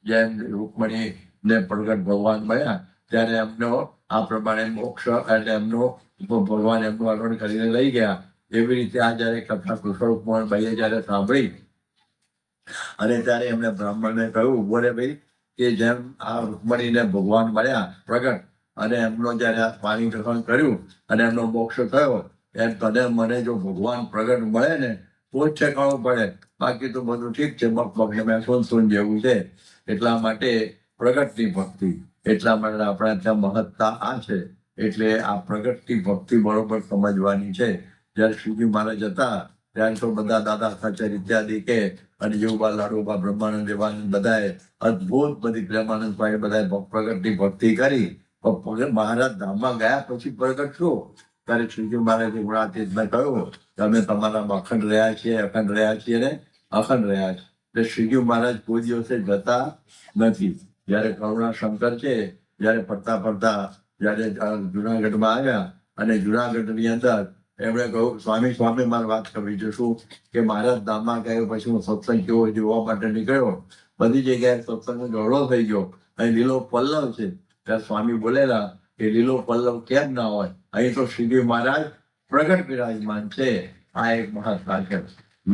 જેમ રૂકમણી ને પ્રગટ ભગવાન મળ્યા ત્યારે એમનો આ પ્રમાણે મોક્ષ, એટલે એમનો ભગવાન એમનું અર્પણ કરીને લઈ ગયા. એવી રીતે આ જયારે કથા કૃષ્ણભાઈએ જયારે સાંભળી અને ત્યારે એમણે બ્રાહ્મણને કહ્યું, બોલે ભાઈ કે જેમ આ રૂકમણીને ભગવાન મળ્યા પ્રગટ, અને એમનો જયારે પાણી ગ્રહણ કર્યું અને એમનો મોક્ષ થયો, એમ તને મને જો ભગવાન પ્રગટ મળે ને તો જ ઠેકાણું પડે. બાકી તો બધું ઠીક છે, મેં સુન જેવું છે. એટલા માટે પ્રગટની ભક્તિ, એટલા માટે આપણા ત્યાં મહત્તા આ છે. એટલે આ પ્રગટની ભક્તિ બરોબર સમજવાની છે. જયારે શ્રીજી મહારાજ હતા ત્યારે તો બધા દાદા ખાચર ઇત્યાદિ કે અને જેવું લાડુબા બ્રહ્માનંદ દેવાનંદ બધાએ અદભુત બધી પ્રેમાનંદ ભાઈ બધાએ પ્રગટની ભક્તિ કરી. પણ મહારાજ ધામમાં ગયા પછી પ્રગટ શું? ત્યારે શ્રીજી મહારાજે ગુણાતીતને કહ્યું કે અમે તમારામાં અખંડ રહ્યા છીએ ને અખંડ રહ્યા છે. એટલે શ્રીજી મહારાજ કોઈ દિવસે જતા નથી. જયારે કરુણા શંકર છે, જયારે ફરતા જયારે જુનાગઢમાં આવ્યા અને જુનાગઢની અંદર એમણે કહ્યું, સ્વામી મારે વાત કરવી છે. શું કે મહારાજ ધામમાં ગયો પછી હું સત્સંગ કેવો જોવા માટે નીકળ્યો. બધી જગ્યાએ સત્સંગનો ઝઘડો થઈ ગયો. અહીં લીલો પલ્લવ છે. ત્યારે સ્વામી બોલેલા કે લીલો પલ્લવ કેમ ના હોય? અહીં તો શ્રીજી મહારાજ પ્રગટ બિરાજમાન છે. આ એક મહત્તા છે.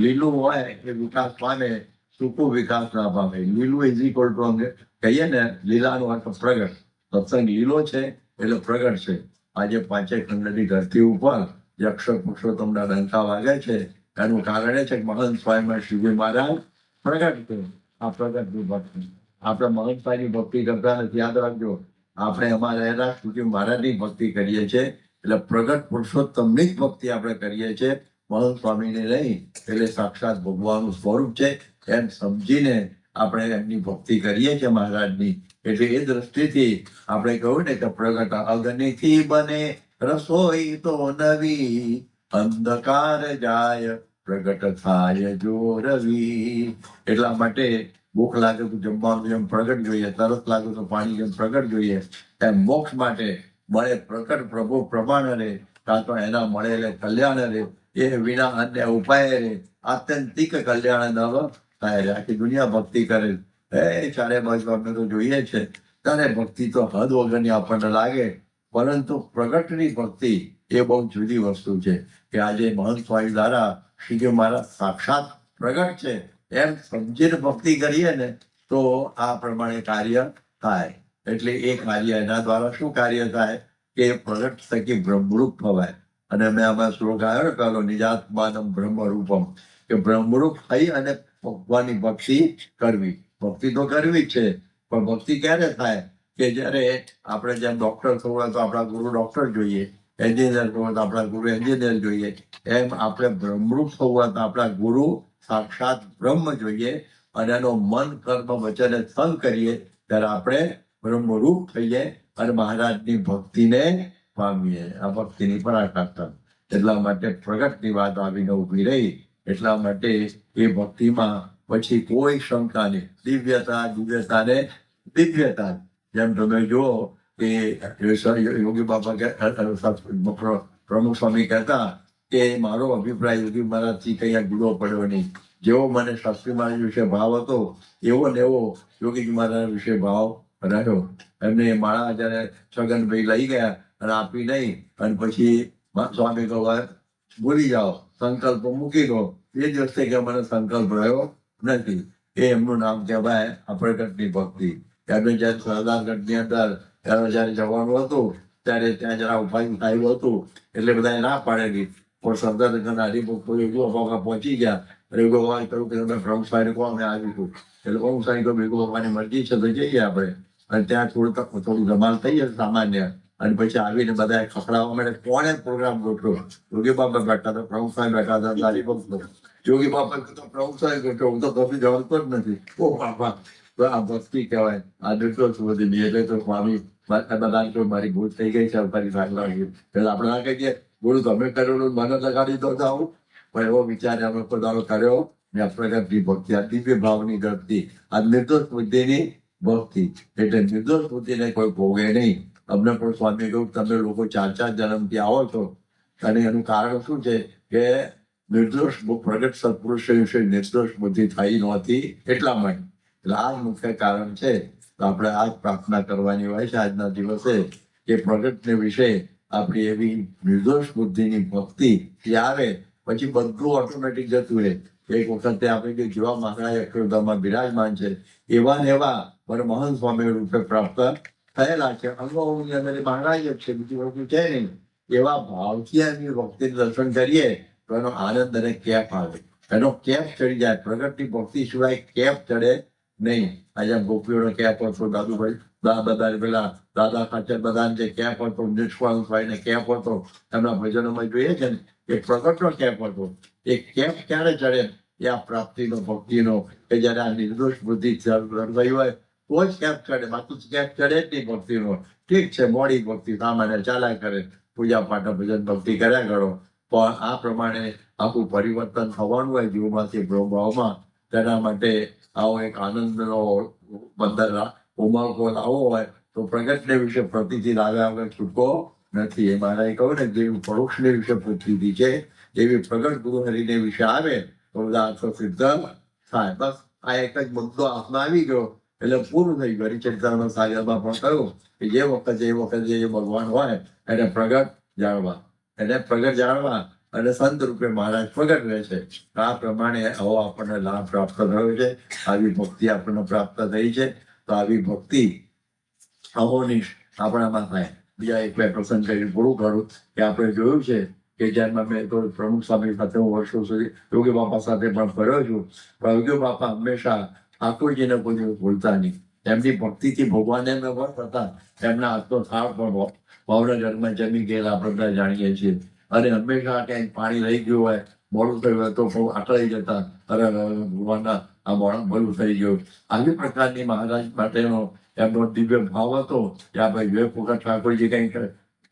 લીલું હોય એ વિકાસ પામે, સૂકું વિકાસ ના પામે. લીલું ઇઝ ઇક્વલ ટુ કહીએ ને લીલાનો અર્થ પ્રગટ. સત્સંગ લીલો છે એટલે પ્રગટ છે. આજે પાંચે ખંડની ધરતી ઉપર જે અક્ષર પુરુષોત્તમના ડંકા વાગે છે એનું કારણ એ છે કે મહંત સ્વામીમાં શિવજી મહારાજ પ્રગટ છે. આ પ્રગટની ભક્તિ આપણે મહંત સ્વામીની ભક્તિ કરતા નથી, યાદ રાખજો. આપણે એમાં રહેલા શિવજી મહારાજની ભક્તિ કરીએ છીએ, એટલે પ્રગટ પુરુષોત્તમની જ ભક્તિ આપણે કરીએ છીએ, મહંત સ્વામીને નહીં. એટલે સાક્ષાત ભગવાનનું સ્વરૂપ છે એમ સમજીને આપણે એમની ભક્તિ કરીએ છીએ મહારાજની. એટલે એ દ્રષ્ટિથી આપણે કહ્યું ને કે પ્રગટ અગ્નિથી બને રસોઈ તો નવી, અંધકાર જાય પ્રગટ થાય જો રવિ. એટલા માટે ભૂખ લાગે તો જમવાનું જેમ પ્રગટ જોઈએ, તરસ લાગે તો પાણી જેમ પ્રગટ જોઈએ, એમ મોક્ષ માટે મળે પ્રગટ પ્રભુ પ્રમાણ રે, કાં તો એના મળે એટલે કલ્યાણ રે, એ વિના અન્ય ઉપાય રે, આત્યંતિક કલ્યાણ નવ થાય રે. આખી દુનિયા ભક્તિ કરે એ ચારે બાજુ આપણે તો જોઈએ છે, ત્યારે ભક્તિ તો હદ વગરની આપણને લાગે, પરંતુ પ્રગટની ભક્તિ એ બહુ જુદી વસ્તુ છે. કે આજે મહંત સ્વામી દ્વારા શ્રીજી મહારાજ સાક્ષાત પ્રગટ છે એમ સમજીને ભક્તિ કરીએ ને તો આ પ્રમાણે કાર્ય થાય. એટલે એ કાર્ય એના દ્વારા શું કાર્ય થાય કે પ્રગટ થકી બ્રહ્મરૂપ થવાય. અને મેં આમાં શ્લોક આવ્યો ને પેલો નિજાત્માનમ બ્રહ્મરૂપમ, કે બ્રહ્મરૂપ થઈ અને ભગવાનની ભક્તિ કરવી. ભક્તિ તો કરવી જ છે, પણ ભક્તિ ક્યારે થાય કે જ્યારે આપણે જેમ ડોક્ટર થવું હોય તો આપણા ગુરુ ડોક્ટર જોઈએ, એન્જિનિયર થવું હોય તો આપણા ગુરુ એન્જિનિયર જોઈએ, એમ આપણે બ્રહ્મરૂપ થવું હોય તો આપણા ગુરુ સાક્ષાત બ્રહ્મ જોઈએ. અને એનો મન કર્મ વચન સંગ કરીએ ત્યારે આપણે બ્રહ્મરૂપ થઈએ અને મહારાજની ભક્તિને પામીએ. આ ભક્તિની પરાકાષ્ઠા. એટલા માટે પ્રગટની વાત આવીને ઉભી રહી. એટલા માટે એ ભક્તિમાં પછી કોઈ શંકા નહીં. દિવ્યતા ને દિવ્યતા. જેમ તમે જુઓ કે યોગી બાપા પ્રમુખ સ્વામી કહેતા કે મારો અભિપ્રાય યોગી મહારાજથી કઈ જુદો પડ્યો નહીં. જેવો મને શાસ્ત્રી મહારાજ વિશે ભાવ હતો એવો ને એવો યોગીજી મહારાજ વિશે ભાવ રહ્યો. એમને માળા જયારે છગનભાઈ લઈ ગયા અને આપી નહીં, અને પછી સ્વામી કહો ભૂલી જાઓ, સંકલ્પ મૂકી દો. એ દિવસે કે મને સંકલ્પ રહ્યો નથી. એ એમનું નામ કહેવાય આ પ્રગટની ભક્તિ. એમને જયારે સરદારગઢની અંદર જયારે જવાનું હતું ત્યારે ત્યાં જરા ઉપાય આવ્યું હતું, એટલે બધાએ ના પાડેલી. પણ સરદારગઢના હરિભક્તો યોગી પહોંચી ગયા. યોગી બાબાએ કહ્યું કે તમે પ્રમુખ સ્વામીને કહો અમે આવીશું. એટલે પ્રમુખ સ્વામી કહ્યું યોગી બાબાની મરજી છે તો જઈએ આપણે. અને ત્યાં થોડું ધમાલ થઈ જશે સામાન્ય. અને પછી આવીને બધા ખખડાવવા માટે કોણે પ્રોગ્રામ ગોઠવ્યો? યોગી બાબા બેઠા હતા, પ્રમુખ સ્વામી બેઠા હતા, હરિભક્તો. યોગી બાબા તો પ્રમુખ સ્વામી ગોઠવ્યો, હું તો કભી જવાતો જ નથી. ઓ બાપા, તો આ ભક્તિ કહેવાય. આ દૃષ્ટો સુધી નહીં. એટલે તો સ્વામી બધા તો મારી ભૂલ થઈ ગઈ છે, મારી ભાગલા એટલે આપણે ના કહીએ બોલું તમે કરેલું મને લગાડી દો આવું. પણ એવો વિચાર અમે પોતાનો કર્યો ને આ પ્રગટની ભક્તિ, આ દિવ્ય ભાવની ભક્તિ, આ નિર્દોષ બુદ્ધિની ભક્તિ. એટલે નિર્દોષ બુદ્ધિને કોઈ ભોગે નહીં. અમને પણ સ્વામી કહ્યું તમે લોકો 4 જન્મથી આવો છો, અને એનું કારણ શું છે કે નિર્દોષ પ્રગટ સત્પુરુષ વિશે નિર્દોષ બુદ્ધિ થઈ નહોતી એટલા માટે. એટલે આ જ મુખ્ય કારણ છે. તો આપણે આ જ પ્રાર્થના કરવાની હોય છે આજના દિવસે કે પ્રગટને વિશે આપણી એવી નિર્દોષ બુદ્ધિની ભક્તિ એ આવે પછી બધું ઓટોમેટિક જતું રહે. એક વખતે આપણે કે જેવા મહારાજ અક્ષરધામમાં બિરાજમાન છે એવા ને એવા પરમહંસ સ્વામી રૂપે પ્રાપ્ત થયેલા છે. અંગોની અંદર મહારાજ જ છે, બીજી વસ્તુ છે નહીં. એવા ભાવથી એમની ભક્તિ દર્શન કરીએ તો એનો આનંદ અને કેફ આવે, એનો કેફ ચડી જાય. પ્રગટની ભક્તિ સિવાય કેફ ચડે નહીં. આજે ગોપીઓનો કેફ હતો, દાદુભાઈ બધા પેલા દાદા ખાચર બધા જે કેફ હતો, નિષ્ફળભાઈને કેફ હતો, એમના ભજનોમાં જોઈએ છે ને એ પ્રગટનો કેફ હતો. એ કેફ ક્યારે ચડે? એ આ પ્રાપ્તિનો ભક્તિનો, કે જયારે આ નિર્દોષ બુદ્ધિ થઈ હોય તો જ કેફ ચડે. બાકી કેફ ચડે જ નહીં ભક્તિનો. ઠીક છે, મોડી ભક્તિ સામાન્ય ચાલ્યા કરે, પૂજા પાઠ ભજન ભક્તિ કર્યા કરો, પણ આ પ્રમાણે આખું પરિવર્તન થવાનું હોય જીવમાંથી બ્રહ્મભાવમાં. તેના માટે આવો એક આનંદનો બંદર ઉમળકો લાવવો હોય તો પ્રગટને વિશે પ્રતિથી લાવ્યા વગર છૂટકો નથી. એ મારા કહ્યું ને જેવી પરોક્ષને વિશે પ્રતિથી છે એવી પ્રગટ ગુરુ હરિને વિશે આવે તો બધા અર્થો સિદ્ધ થાય. બસ આ એક જ મુદ્દો હાથમાં આવી ગયો એટલે પૂરું થઈ ગયું. હરિચરિત્રના સાગરમાં પણ કહ્યું કે જે વખતે જે ભગવાન હોય એને પ્રગટ જાણવા અને સંત રૂપે મહારાજ પ્રગટ રહે છે. આ પ્રમાણે આવો આપણને લાભ પ્રાપ્ત થયો છે. આવી ભક્તિ આપણને પ્રાપ્ત થઈ છે. તો આવી ભક્તિ અહોનિશ આપણામાં થાય. બીજા એક બે પ્રસંગ કરી પૂરું કરું કે આપણે જોયું છે કે જ્યારમાં મેં તો પ્રમુખ સ્વામી સાથે હું વર્ષો સુધી યોગી બાપા સાથે પણ ફર્યો છું, પણ યોગી બાપા હંમેશા ઠાકોરજીને કોઈ દિવસ ભૂલતા નહીં. એમની ભક્તિથી ભગવાનને મેં વર હતા. એમના હાથનો થાળ પણ ભાવનગરમાં જમી ગયેલા આપણે બધા જાણીએ છીએ. અને હંમેશા ક્યાંય પાણી રહી ગયું હોય, મોડું થયું હોય તો બહુ આટલાઈ જતા, અરે ભગવાનના આ મોડા ભલું થઈ ગયું. આવી પ્રકારની મહારાજ માટેનો એમનો દિવ્ય ભાવ હતો કે આ ભાઈ બે વખત ઠાકોરજી કંઈક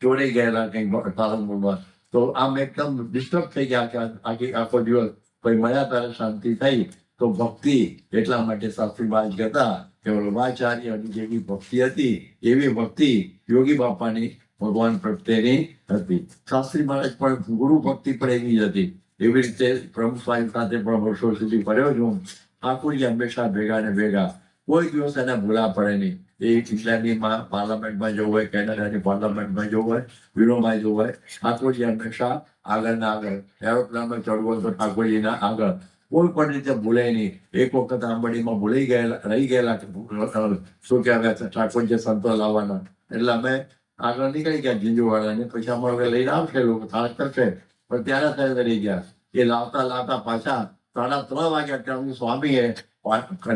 ચોરી ગયેલા કંઈક પાલનપુરમાં, તો આમ એકદમ ડિસ્ટર્બ થઈ ગયા કે આખો દિવસ કોઈ મળ્યા ત્યારે શાંતિ થઈ. તો ભક્તિ એટલા માટે શાસ્ત્રી મહારાજ કહેતા કે વલ્લભાચાર્યની જેવી ભક્તિ હતી એવી ભક્તિ યોગી બાપાની ભગવાન પ્રત્યેની હતી. શાસ્ત્રી મહારાજ પણ ગુરુ ભક્તિ પણ એવી જ હતી. એવી રીતે પ્રમુખ સ્વામી સાથે પણ વર્ષો સુધી ફર્યો છું. ઠાકોરજી હંમેશા ભેગા ને ભેગા, કોઈ દિવસ એને ભૂલા પડે નહીં. એ ઇંગ્લેન્ડની પાર્લામેન્ટમાં જવું હોય, કેનેડાની પાર્લામેન્ટમાં જવું હોય, યુરોપમાં જવું હોય, ઠાકોરજી હંમેશા આગળ ને આગળ. એરોપ્લેનમાં ચડવું હોય તો ઠાકોરજીના આગળ, કોઈ પણ રીતે ભૂલે નહીં. એક વખત આંબડીમાં રહી ગયેલા શું કહેવાય ઠાકોરજી સંતો લાવવાના, એટલે અમે આગળ નીકળી ગયા ઝીંઝુવાડાને. પછી અમારે લઈને આવશે લોકો, થાળ કરશે, પણ ત્યારે ત્યાં રહી ગયા. એ લાવતા પાછા 3:30 વાગ્યા ત્યાં સ્વામીએ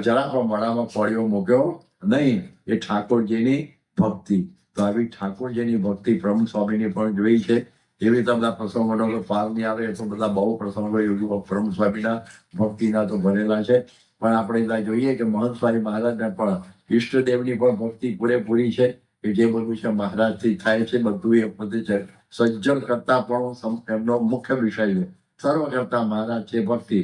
જરા પણ મળામાં પડ્યો મૂક્યો નહીં. એ ઠાકોરજીની ભક્તિ. તો આવી ઠાકોરજીની ભક્તિ પ્રમુખ સ્વામીની પણ જોઈ છે. એવી રીતે બધા પ્રસંગોનો પાર નહીં આવે તો બધા બહુ પ્રસંગો યોગી પ્રમુખ સ્વામીના ભક્તિના તો ભરેલા છે. પણ આપણે ત્યાં જોઈએ કે મહંત સ્વામી મહારાજને પણ ઈષ્ટદેવની પણ ભક્તિ પૂરેપૂરી છે. કે જે બધું છે મહારાજથી થાય છે, બધું એ બધું છે. સજ્જન કરતા પણ એમનો મુખ્ય વિષય છે. સર્વ કરતા મહારાજ છે ભક્તિ.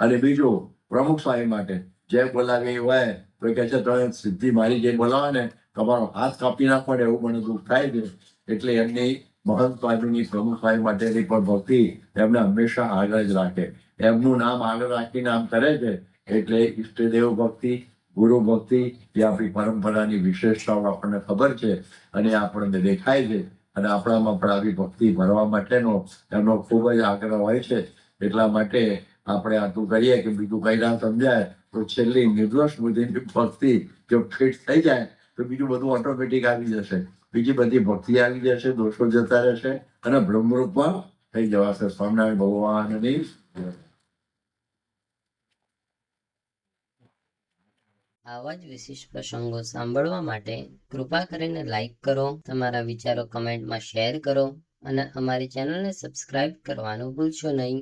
અને બીજું પ્રમુખ સ્વામી માટે જે બોલાવી હોય તો કહે છે તમે સિદ્ધિ મારી જે બોલાવે ને તમારો હાથ કાપી નાખો ને એવું મને દુઃખ થાય છે. એટલે એમની મહંત સ્વામીની પ્રમુખ સ્વામી માટેની પણ ભક્તિ એમને હંમેશા આગળ જ રાખે. એમનું નામ આગળ રાખીને આમ કરે છે. એટલે ઈષ્ટદેવ ભક્તિ, ગુરુ ભક્તિ એ આપણી પરંપરાની વિશેષતાઓ આપણને ખબર છે અને આપણને દેખાય છે. અને આપણામાં પણ આવી ભક્તિ ભરવા માટેનો એમનો ખૂબ જ આગ્રહ હોય છે. એટલા માટે આપણે આટલું કરીએ કે બીજું કઈ ના સમજાય તો છેલ્લી નિર્દોષ બુદ્ધિની ભક્તિ જો ફિટ થઈ જાય તો બીજું બધું ઓટોમેટિક આવી જશે. બીજી બધી ભક્તિ આવી જશે, દોષો જતા રહેશે અને બ્રહ્મરૂપ પણ થઈ જવાશે. સ્વામિનારાયણ ભગવાનની આવા જ વિશિષ્ટ પ્રસંગો સાંભળવા માટે કૃપા કરીને લાઈક કરો, તમારા વિચારો કમેન્ટમાં શેર કરો અને અમારી ચેનલને સબસ્ક્રાઇબ કરવાનું ભૂલશો નહીં.